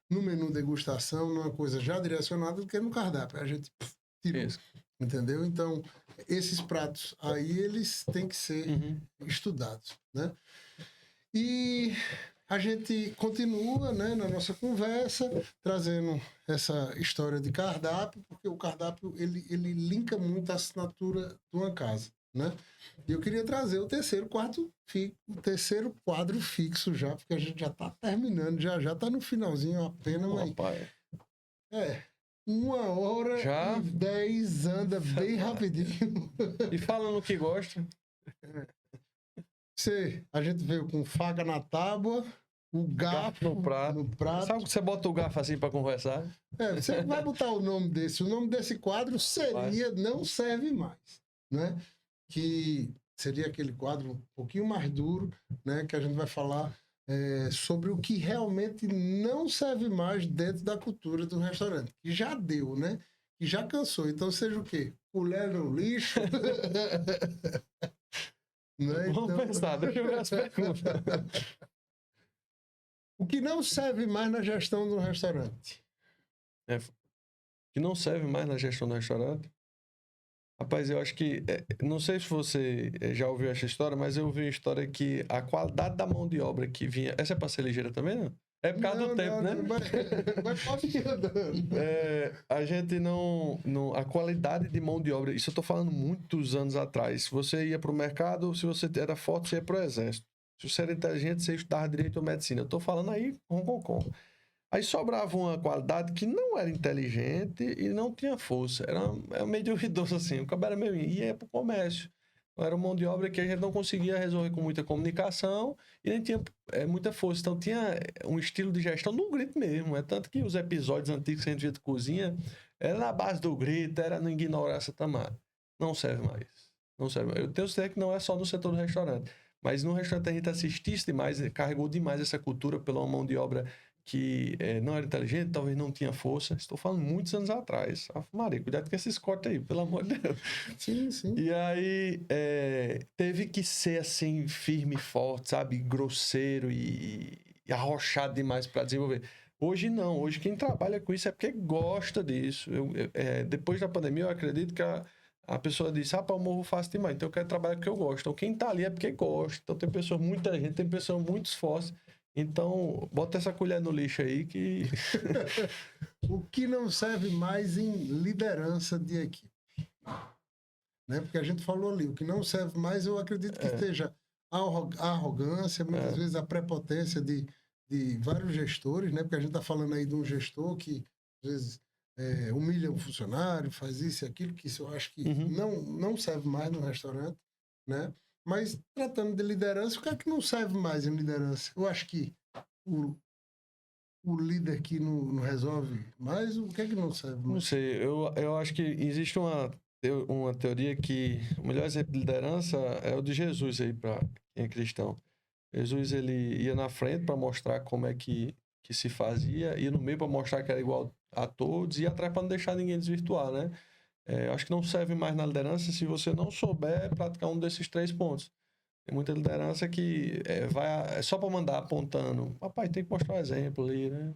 no menu degustação, numa coisa já direcionada, do que no cardápio. A gente tirou. Isso. Entendeu? Então, esses pratos aí, eles têm que ser estudados, né? E a gente continua, né, na nossa conversa, trazendo essa história de cardápio, porque o cardápio, ele linka muito a assinatura de uma casa, né? E eu queria trazer o terceiro quadro fixo já, porque a gente já está terminando, já está no finalzinho apenas, mas... Rapaz. 1h10 Já? anda bem rapidinho. E falando o que gosta. A gente veio com faca na tábua, o garfo no prato. Sabe que você bota o garfo assim para conversar? Você vai botar o nome desse. O nome desse quadro seria Não Serve Mais, né? Que seria aquele quadro um pouquinho mais duro, né? Que a gente vai falar sobre o que realmente não serve mais dentro da cultura do restaurante. Que já deu, né? Que já cansou. Então seja o quê? Colher no lixo. Né? Vamos pensar, deixa eu ver as perguntas. O que não serve mais na gestão do restaurante? Que não serve mais na gestão do restaurante? Rapaz, eu acho que... não sei se você já ouviu essa história, mas eu ouvi uma história que a qualidade da mão de obra que vinha... Essa é para ser ligeira também, não? É por causa do tempo, né? A gente não... A qualidade de mão de obra... Isso eu tô falando muitos anos atrás. Se você ia pro mercado, se você era forte, você ia pro exército. Se você era inteligente, você estudava direito ou medicina. Eu tô falando aí com. Aí sobrava uma qualidade que não era inteligente e não tinha força. Era meio duvidoso assim. O cabelo era meio... ia pro comércio. Era uma mão de obra que a gente não conseguia resolver com muita comunicação e nem tinha muita força. Então tinha um estilo de gestão no grito mesmo. É tanto que os episódios antigos que a gente via de cozinha era na base do grito, era no ignorar essa tamada. Não serve mais. Não serve mais. Eu tenho certeza que não é só no setor do restaurante. Mas no restaurante a gente assistisse demais, carregou demais essa cultura pela mão de obra que não era inteligente, talvez não tinha força. Estou falando muitos anos atrás. Maria, cuidado com esses cortes aí, pelo amor de Deus. Sim, sim. E aí teve que ser assim, firme e forte, sabe? Grosseiro e arrochado demais para desenvolver. Hoje não. Hoje quem trabalha com isso é porque gosta disso. Depois da pandemia, eu acredito que a pessoa disse, eu morro fácil demais, então eu quero trabalhar com o que eu gosto. Então quem tá ali é porque gosta. Então tem pessoas, muita gente, tem pessoas muito fortes. Então, bota essa colher no lixo aí que... O que não serve mais em liderança de equipe? Né? Porque a gente falou ali, o que não serve mais, eu acredito que seja a arrogância, muitas vezes a prepotência de vários gestores, né? Porque a gente está falando aí de um gestor que, às vezes, humilha um funcionário, faz isso e aquilo, que isso eu acho que não serve mais no restaurante, né? Mas, tratando de liderança, o que é que não serve mais em liderança? Eu acho que o líder que não resolve mais, o que é que não serve mais? Não sei, eu acho que existe uma teoria que o melhor exemplo de liderança é o de Jesus aí, para quem é cristão. Jesus, ele ia na frente para mostrar como é que se fazia, ia no meio para mostrar que era igual a todos, e atrás para não deixar ninguém desvirtuar, né? Acho que não serve mais na liderança se você não souber praticar um desses 3 pontos. Tem muita liderança que vai só para mandar apontando. Papai, tem que mostrar um exemplo ali, né?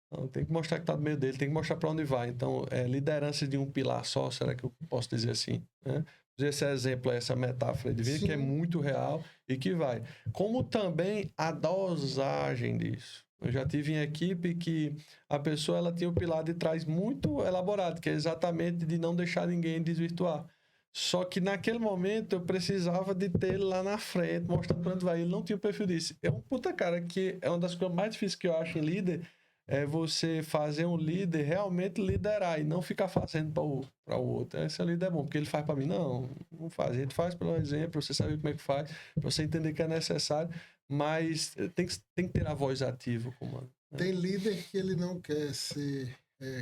Não, tem que mostrar que tá no meio dele, tem que mostrar para onde vai. Então, liderança de um pilar só, será que eu posso dizer assim? Né? Esse exemplo, essa metáfora de vida, que é muito real e que vai. Como também a dosagem disso. Eu já tive em equipe que a pessoa ela tinha o pilar de trás muito elaborado, que é exatamente de não deixar ninguém desvirtuar. Só que naquele momento eu precisava de ter ele lá na frente, mostrando para onde vai. Ele não tinha o perfil disso. É um puta cara que é uma das coisas mais difíceis que eu acho em líder, é você fazer um líder realmente liderar e não ficar fazendo para o outro. Esse líder é bom, porque ele faz para mim. Não faz. A gente faz pelo exemplo, você sabe como é que faz, para você entender que é necessário, mas tem que ter a voz ativa, comando. Né? Tem líder que ele não quer ser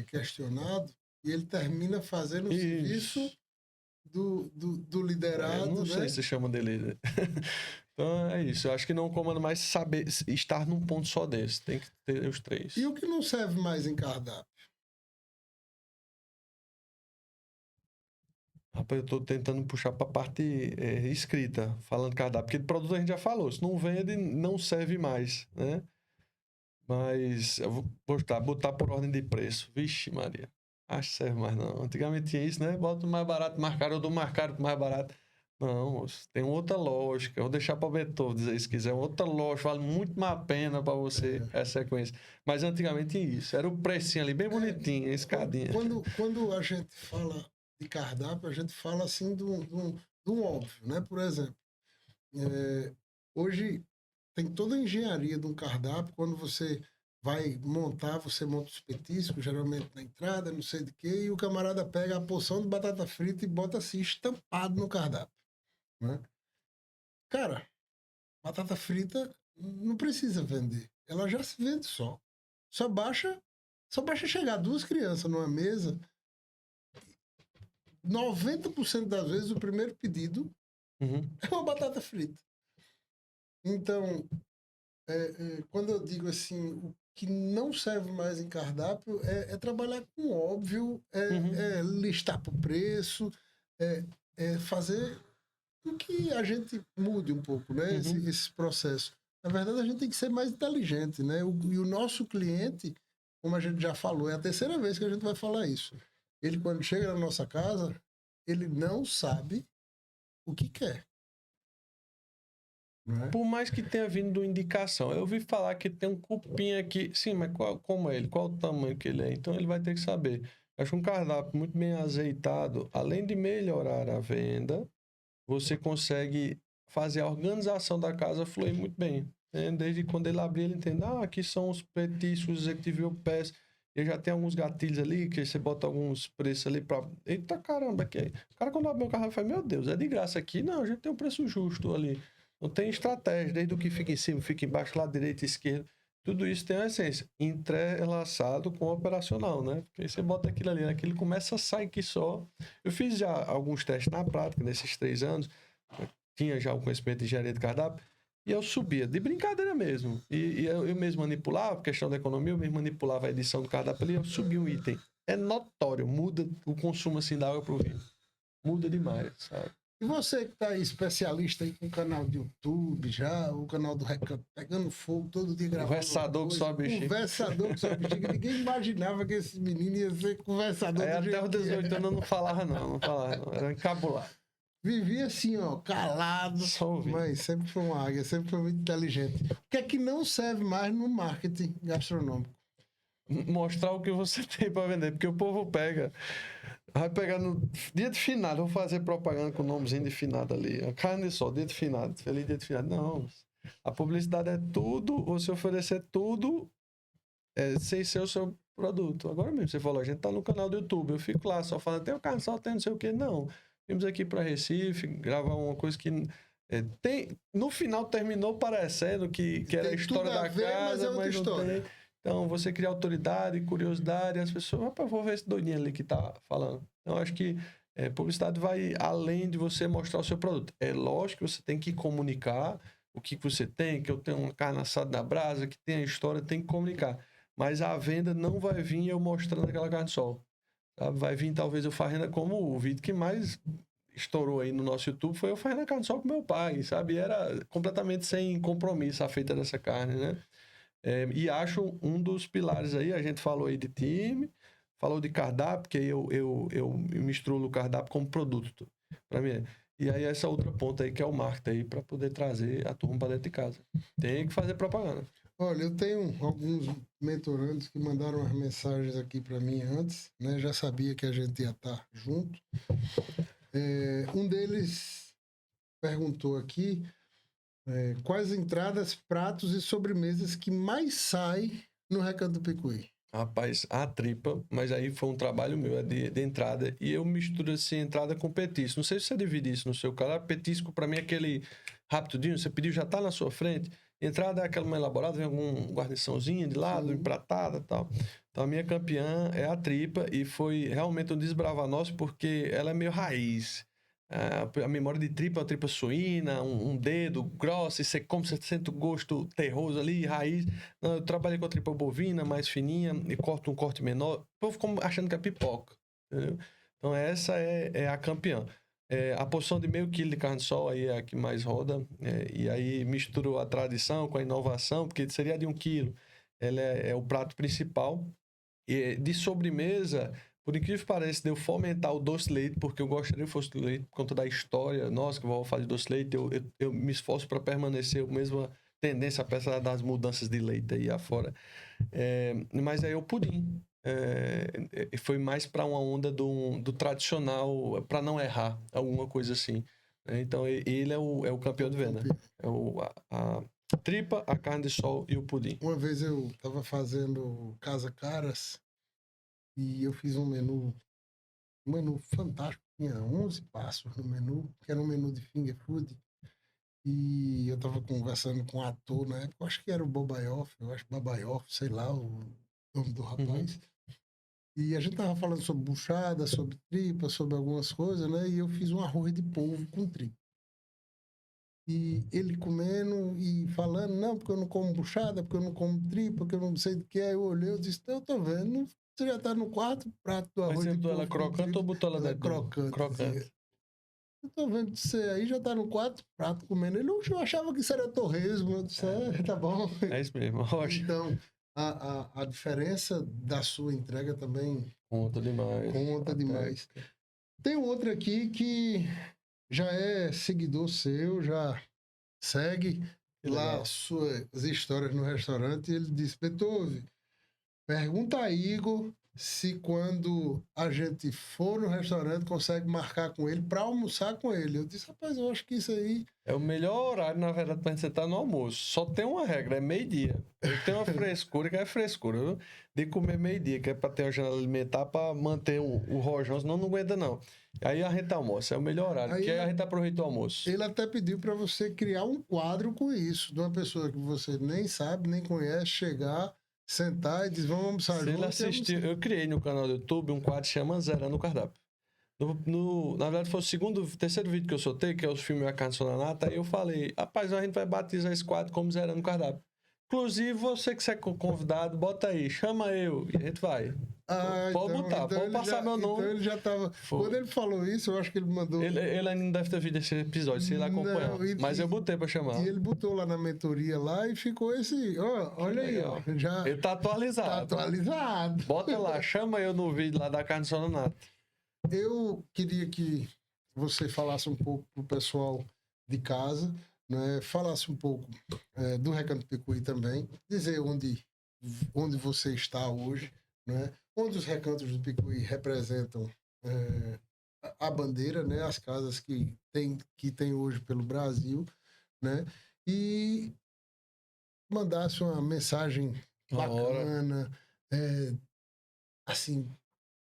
questionado e ele termina fazendo o serviço do liderado. Não sei se chama de líder. Então é isso. Eu acho que não comanda mais saber estar num ponto só desse. Tem que ter os 3. E o que não serve mais em cardápio? Rapaz, eu tô tentando puxar pra parte escrita, falando cardápio. Porque de produto a gente já falou. Se não vende, não serve mais, né? Mas eu vou botar por ordem de preço. Vixe, Maria. Acho que serve mais não. Antigamente tinha isso, né? Bota o mais barato, mais caro, eu dou mais caro pro mais barato. Não, moço, tem outra lógica. Eu vou deixar para o Beethoven dizer se quiser. Outra lógica, vale muito mais a pena para você essa sequência. Mas antigamente tinha isso. Era o precinho ali, bem bonitinho, a escadinha. Quando a gente fala de cardápio, a gente fala assim de do óbvio, né? Por exemplo, hoje tem toda a engenharia de um cardápio. Quando você vai montar, você monta os petiscos, geralmente na entrada, não sei de quê, e o camarada pega a porção de batata frita e bota assim, estampado no cardápio, né? Cara, batata frita não precisa vender. Ela já se vende só. Só baixa, só baixa chegar duas crianças numa mesa, 90% das vezes o primeiro pedido é uma batata frita. Então, quando eu digo assim, o que não serve mais em cardápio é trabalhar com óbvio, listar para o preço, fazer com que a gente mude um pouco, né? Esse processo. Na verdade, a gente tem que ser mais inteligente, né? E o nosso cliente, como a gente já falou, é a terceira vez que a gente vai falar isso. Ele, quando chega na nossa casa, ele não sabe o que quer. Não é? Por mais que tenha vindo indicação, eu ouvi falar que tem um cupim aqui. Sim, mas como é ele? Qual o tamanho que ele é? Então ele vai ter que saber. Acho um cardápio muito bem azeitado, além de melhorar a venda, você consegue fazer a organização da casa fluir muito bem. Né? Desde quando ele abrir, ele entende, aqui são os petiscos executive peças. E já tem alguns gatilhos ali, que você bota alguns preços ali pra... Eita caramba, aqui. O cara quando abre o carro fala, meu Deus, é de graça aqui? Não, a gente tem um preço justo ali. Não tem estratégia, desde o que fica em cima, fica embaixo, lado direito, esquerdo. Tudo isso tem uma essência, entrelaçado com o operacional, né? Porque aí você bota aquilo ali, aquilo começa a sair que só. Eu fiz já alguns testes na prática, nesses 3 anos, eu tinha já o conhecimento de engenharia de cardápio, e eu subia, de brincadeira mesmo. E eu mesmo manipulava, questão da economia, eu mesmo manipulava a edição do cardápio ali, eu subia um item. É notório, muda o consumo assim da água pro vinho. Muda demais, sabe? E você que está aí, especialista aí com o canal de YouTube já, o canal do Recanto pegando fogo, todo dia gravando. Conversador que sobe bexiga. Conversador que sobe bexiga. Ninguém imaginava que esse menino ia ser conversador. Aí até os 18 anos eu não falava não, era encabulado. Vivia assim, ó, calado, mas sempre foi uma águia, sempre foi muito inteligente. O que é que não serve mais no marketing gastronômico? Mostrar o que você tem para vender, porque o povo vai pegar no dia de finado, vou fazer propaganda com o nomezinho de finado ali, a carne de sol, dia de finado, feliz dia de finado. Não, a publicidade é tudo, você oferecer tudo sem ser o seu produto. Agora mesmo, você falou, a gente tá no canal do YouTube, eu fico lá só falando, tem o carne de sol, tem não sei o que, não. Vimos aqui para Recife, gravar uma coisa que no final terminou parecendo que era a história da casa, mas não tem. Então, você cria autoridade, curiosidade, as pessoas, rapaz, vou ver esse doidinho ali que tá falando. Então, acho que publicidade vai além de você mostrar o seu produto. É lógico que você tem que comunicar o que você tem, que eu tenho uma carne assada na brasa, que tem a história, tem que comunicar. Mas a venda não vai vir eu mostrando aquela carne de sol. Sabe? Vai vir talvez eu fazendo como o vídeo que mais estourou aí no nosso YouTube foi eu fazendo carne de sol com meu pai, sabe? Era completamente sem compromisso a feita dessa carne, né? E acho um dos pilares aí, a gente falou aí de time, falou de cardápio, porque eu misturo o cardápio como produto, para mim. E aí essa outra ponta aí que é o marketing aí, para poder trazer a turma para dentro de casa. Tem que fazer propaganda. Olha, eu tenho alguns mentorandos que mandaram umas mensagens aqui para mim antes, né? Já sabia que a gente ia estar junto. Um deles perguntou aqui quais entradas, pratos e sobremesas que mais saem no Recanto do Picuí. Rapaz, a tripa, mas aí foi um trabalho meu, de entrada. E eu misturo assim, entrada com petisco. Não sei se você divide isso no seu canal. Petisco, para mim, é aquele rapidinho, você pediu, já tá na sua frente. Entrada é aquela mais elaborada, vem algum guarniçãozinho de lado, empratada e tal. Então, a minha campeã é a tripa e foi realmente um desbravar nosso, porque ela é meio raiz. A memória de tripa é uma tripa suína, um dedo grosso, e você come, você sente o gosto terroso ali, raiz. Não, eu trabalhei com a tripa bovina, mais fininha, e corto um corte menor. O povo ficou achando que é pipoca, entendeu? Então essa é a campeã. A porção de meio quilo de carne de sol aí é a que mais roda, e aí misturo a tradição com a inovação, porque seria de 1 quilo. Ela é o prato principal. E de sobremesa, por incrível que pareça, de eu fomentar o doce de leite, porque eu gostaria que fosse doce de leite, por conta da história, nossa, que eu vou fazer doce de leite, eu me esforço para permanecer a mesma tendência, apesar das mudanças de leite aí afora. Mas aí o pudim. Foi mais para uma onda do tradicional, para não errar, alguma coisa assim. Então, ele é o campeão de venda. É a tripa, a carne de sol e o pudim. Uma vez eu tava fazendo Casa Caras e eu fiz um menu fantástico. Tinha 11 passos no menu, que era um menu de finger food. E eu tava conversando com um ator na época, eu acho que era o Bobayoff, eu acho Babayoff, sei lá o nome do rapaz. E a gente tava falando sobre buchada, sobre tripa, sobre algumas coisas, né? E eu fiz um arroz de polvo com tripa. E ele comendo e falando, não, porque eu não como buchada, porque eu não como tripa, porque eu não sei do que é. Eu olhei, eu disse, eu tô vendo, você já tá no quarto prato do arroz Mas você de botou polvo ela com crocante tripa. ou botou ela Ela é dentro? crocante. Crocante. Eu tô vendo que você aí já tá no quarto prato comendo. Ele, eu achava que isso era torresmo. Eu disse, tá bom. É isso mesmo, ótimo. Então, a diferença da sua entrega também Conta demais. conta demais. Tem um outro aqui que já é seguidor seu, já segue Que lá legal. suas histórias no restaurante. E ele disse, Beethoven, pergunta a Igor se quando a gente for no restaurante consegue marcar com ele para almoçar com ele. Eu disse, rapaz, eu acho que isso aí... É o melhor horário, na verdade, pra gente sentar no almoço. Só tem uma regra, é meio-dia. Eu tenho uma frescura, que é frescura, viu? De comer meio-dia, que é pra ter uma janela alimentar pra manter o rojão, senão não aguenta, não. Aí a gente almoça, é o melhor horário, Aí porque aí a gente aproveita o almoço. Ele até pediu para você criar um quadro com isso, de uma pessoa que você nem sabe, nem conhece, chegar, sentar e dizer, vamos almoçar Se ele junto. assistir, eu criei no canal do YouTube um quadro que chama Zerando o Cardápio. Na verdade, foi o terceiro vídeo que eu soltei, que é o filme A Carne Só na Nata, aí eu falei, rapaz, a gente vai batizar esse quadro como Zerando o Cardápio. Inclusive, você que é convidado, bota aí, chama eu, e a gente vai. Pode botar, pode passar meu nome. Então ele já tava... Quando ele falou isso, eu acho que ele mandou... Ele ainda não deve ter visto esse episódio, se ele acompanhar. Mas eu botei pra chamar. E ele botou lá na mentoria lá e ficou esse... olha aí, ó. Já ele tá atualizado. tá atualizado. Bota lá, chama eu no vídeo lá da Carne Só na Nata. Eu queria que você falasse um pouco pro pessoal de casa, né? Falasse um pouco do Recanto Picuí também, dizer onde você está hoje, né? Onde os recantos do Picuí representam a bandeira, né? As casas que tem hoje pelo Brasil, né? E mandasse uma mensagem bacana, assim,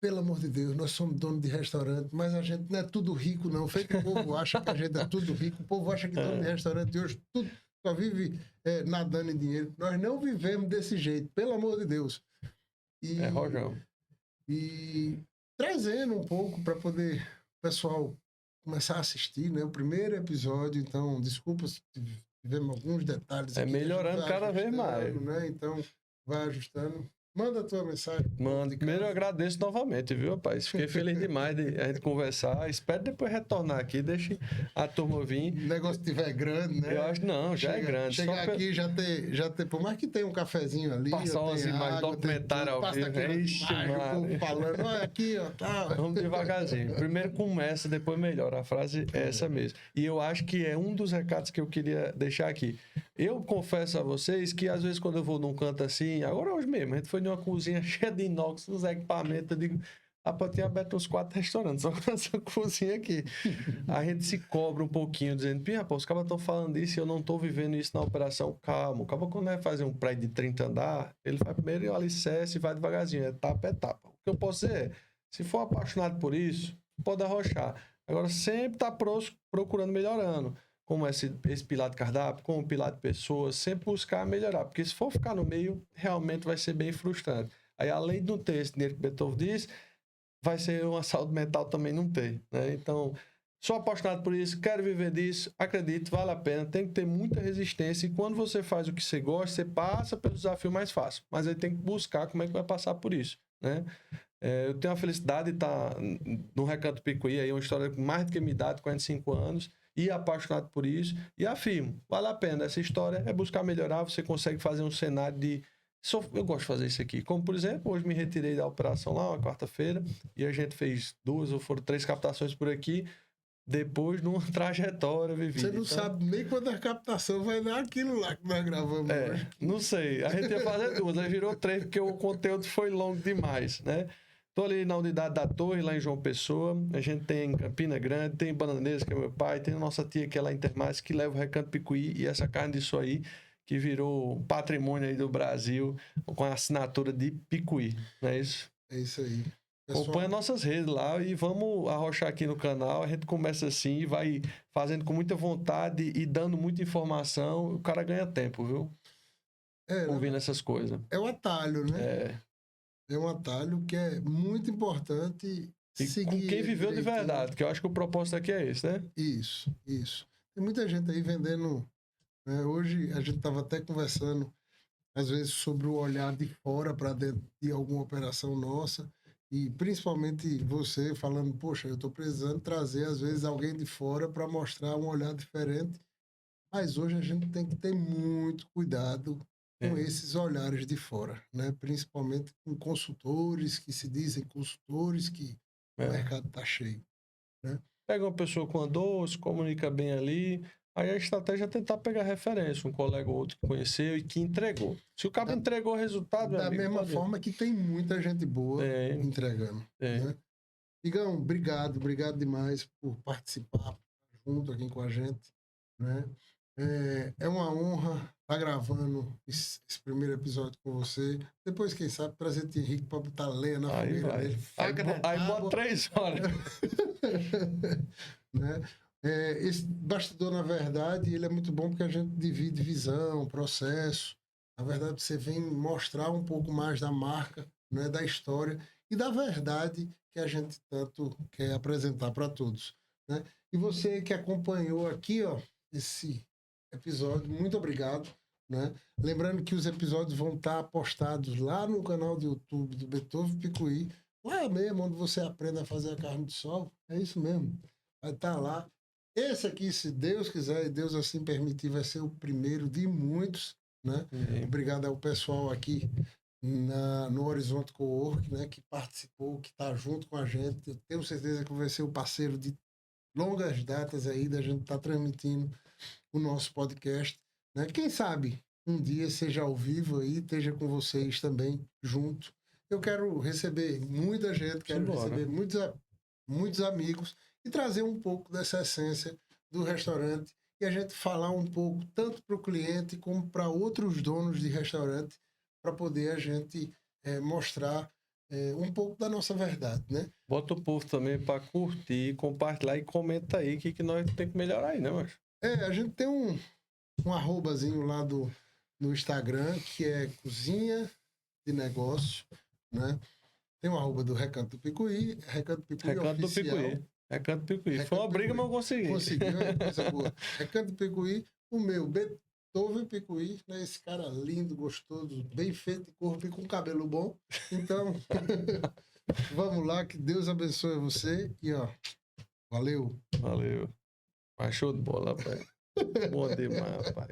pelo amor de Deus, nós somos dono de restaurante, mas a gente não é tudo rico, não. Feito o povo acha que a gente é tudo rico. O povo acha que dono de restaurante hoje tudo só vive nadando em dinheiro. Nós não vivemos desse jeito, pelo amor de Deus. Rojão. E trazendo um pouco para poder o pessoal começar a assistir, né? O primeiro episódio, então, desculpa se tivemos alguns detalhes aqui. Melhorando cada vez mais. Né? Então, vai ajustando. Manda a tua mensagem. Mano, primeiro eu agradeço novamente, viu, rapaz? Fiquei feliz demais de a gente conversar. Espero depois retornar aqui, deixe a turma vir. O negócio estiver grande, né? Eu acho não, já é grande. Chegar aqui, já ter, por mais que tenha um cafezinho ali. Passar umas imagens, documentário ao vivo. O povo falando, olha aqui, ó, tá. Vamos devagarzinho. Primeiro começa, depois melhora. A frase é essa mesmo. E eu acho que é um dos recados que eu queria deixar aqui. Eu confesso a vocês que às vezes quando eu vou num canto assim, agora hoje mesmo, a gente foi numa cozinha cheia de inox, uns equipamentos, eu digo, rapaz, eu tinha aberto uns 4 restaurantes só com essa cozinha aqui. A gente se cobra um pouquinho, dizendo, rapaz, os caras estão falando isso e eu não estou vivendo isso na operação. Calma, o cara quando vai fazer um prédio de 30 andar, ele vai primeiro o alicerce e vai devagarzinho, etapa a etapa. O que eu posso dizer é, se for apaixonado por isso, pode arrochar. Agora, sempre está procurando melhorando. Como esse pilar de cardápio, como o pilar de pessoas, sempre buscar melhorar. Porque se for ficar no meio, realmente vai ser bem frustrante. Aí, além de não ter esse dinheiro que o Beethoven diz, vai ser uma saúde mental também não ter, né? Então, sou apaixonado por isso, quero viver disso, acredito, vale a pena, tem que ter muita resistência. E quando você faz o que você gosta, você passa pelo desafio mais fácil. Mas aí tem que buscar como é que vai passar por isso, né? Eu tenho a felicidade de estar no Recanto Picuí, aí uma história com mais do que minha idade, 45 anos, e apaixonado por isso, e afirmo, vale a pena. Essa história é buscar melhorar, você consegue fazer um cenário de... Eu gosto de fazer isso aqui. Como, por exemplo, hoje me retirei da operação lá, uma quarta-feira, e a gente fez 2 ou 3 captações por aqui, depois de uma trajetória vivida. Você não sabe nem quando a captação vai dar aquilo lá que nós gravamos hoje. Não sei. A gente ia fazer 2, aí virou 3, porque o conteúdo foi longo demais, né? Tô ali na unidade da Torre, lá em João Pessoa. A gente tem Campina Grande, tem Bananeiras, que é meu pai, tem a nossa tia que é lá em Termais, que leva o Recanto Picuí e essa carne disso aí, que virou patrimônio aí do Brasil, com a assinatura de Picuí, não é isso? É isso aí. Acompanha nossas redes lá e vamos arrochar aqui no canal. A gente começa assim e vai fazendo com muita vontade e dando muita informação. O cara ganha tempo, viu? Ouvindo essas coisas. É um atalho, né? É um atalho que é muito importante e seguir com quem viveu de verdade, que eu acho que o propósito aqui é esse, né? Isso. Tem muita gente aí vendendo, né? Hoje a gente estava até conversando, às vezes, sobre o olhar de fora para dentro de alguma operação nossa, e principalmente você falando, poxa, eu estou precisando trazer, às vezes, alguém de fora para mostrar um olhar diferente, mas hoje a gente tem que ter muito cuidado com esses olhares de fora, né? Principalmente com consultores que se dizem consultores, que o mercado está cheio, né? Pega uma pessoa com a dor, se comunica bem ali, aí a estratégia é tentar pegar referência, um colega ou outro que conheceu e que entregou. Se o cara entregou o resultado, da mesma forma que tem muita gente boa entregando. Né? Igão, obrigado demais por participar junto aqui com a gente, né? É uma honra estar gravando esse primeiro episódio com você. Depois, quem sabe, trazer o Henrique para botar lenha na fogueira dele. Aí bota 3 horas. Né? Esse bastidor, na verdade, ele é muito bom porque a gente divide visão, processo. Na verdade, você vem mostrar um pouco mais da marca, né, da história e da verdade que a gente tanto quer apresentar para todos. Né? E você que acompanhou aqui, ó, esse episódio, muito obrigado. Né? Lembrando que os episódios vão estar postados lá no canal do YouTube do Beethoven Picuí, lá mesmo, onde você aprende a fazer a carne de sol. É isso mesmo. Vai estar lá. Esse aqui, se Deus quiser e Deus assim permitir, vai ser o primeiro de muitos. Né? Obrigado ao pessoal aqui no Horizonte Cowork, né, que participou, que está junto com a gente. Eu tenho certeza que vai ser o parceiro de longas datas aí da gente estar transmitindo o nosso podcast. Né? Quem sabe um dia seja ao vivo aí, esteja com vocês também junto. Eu quero receber muita gente, quero receber muitos amigos e trazer um pouco dessa essência do restaurante e a gente falar um pouco tanto para o cliente como para outros donos de restaurante para poder a gente mostrar um pouco da nossa verdade, né? Bota o povo também para curtir, compartilhar e comenta aí o que nós temos que melhorar aí, né, macho? A gente tem um arrobazinho lá no Instagram, que é Cozinha de Negócio, né? Tem um arroba do Recanto do Picuí, Recanto do Picuí oficial. Recanto do Picuí. Foi uma briga, mas eu consegui. Conseguiu, é coisa boa. Recanto do Picuí, o meu, Beethoven Picuí, né? Esse cara lindo, gostoso, bem feito de corpo e com cabelo bom. Então, vamos lá, que Deus abençoe você e, ó, valeu. Valeu. Mas show de bola, pai. Bom demais, pai.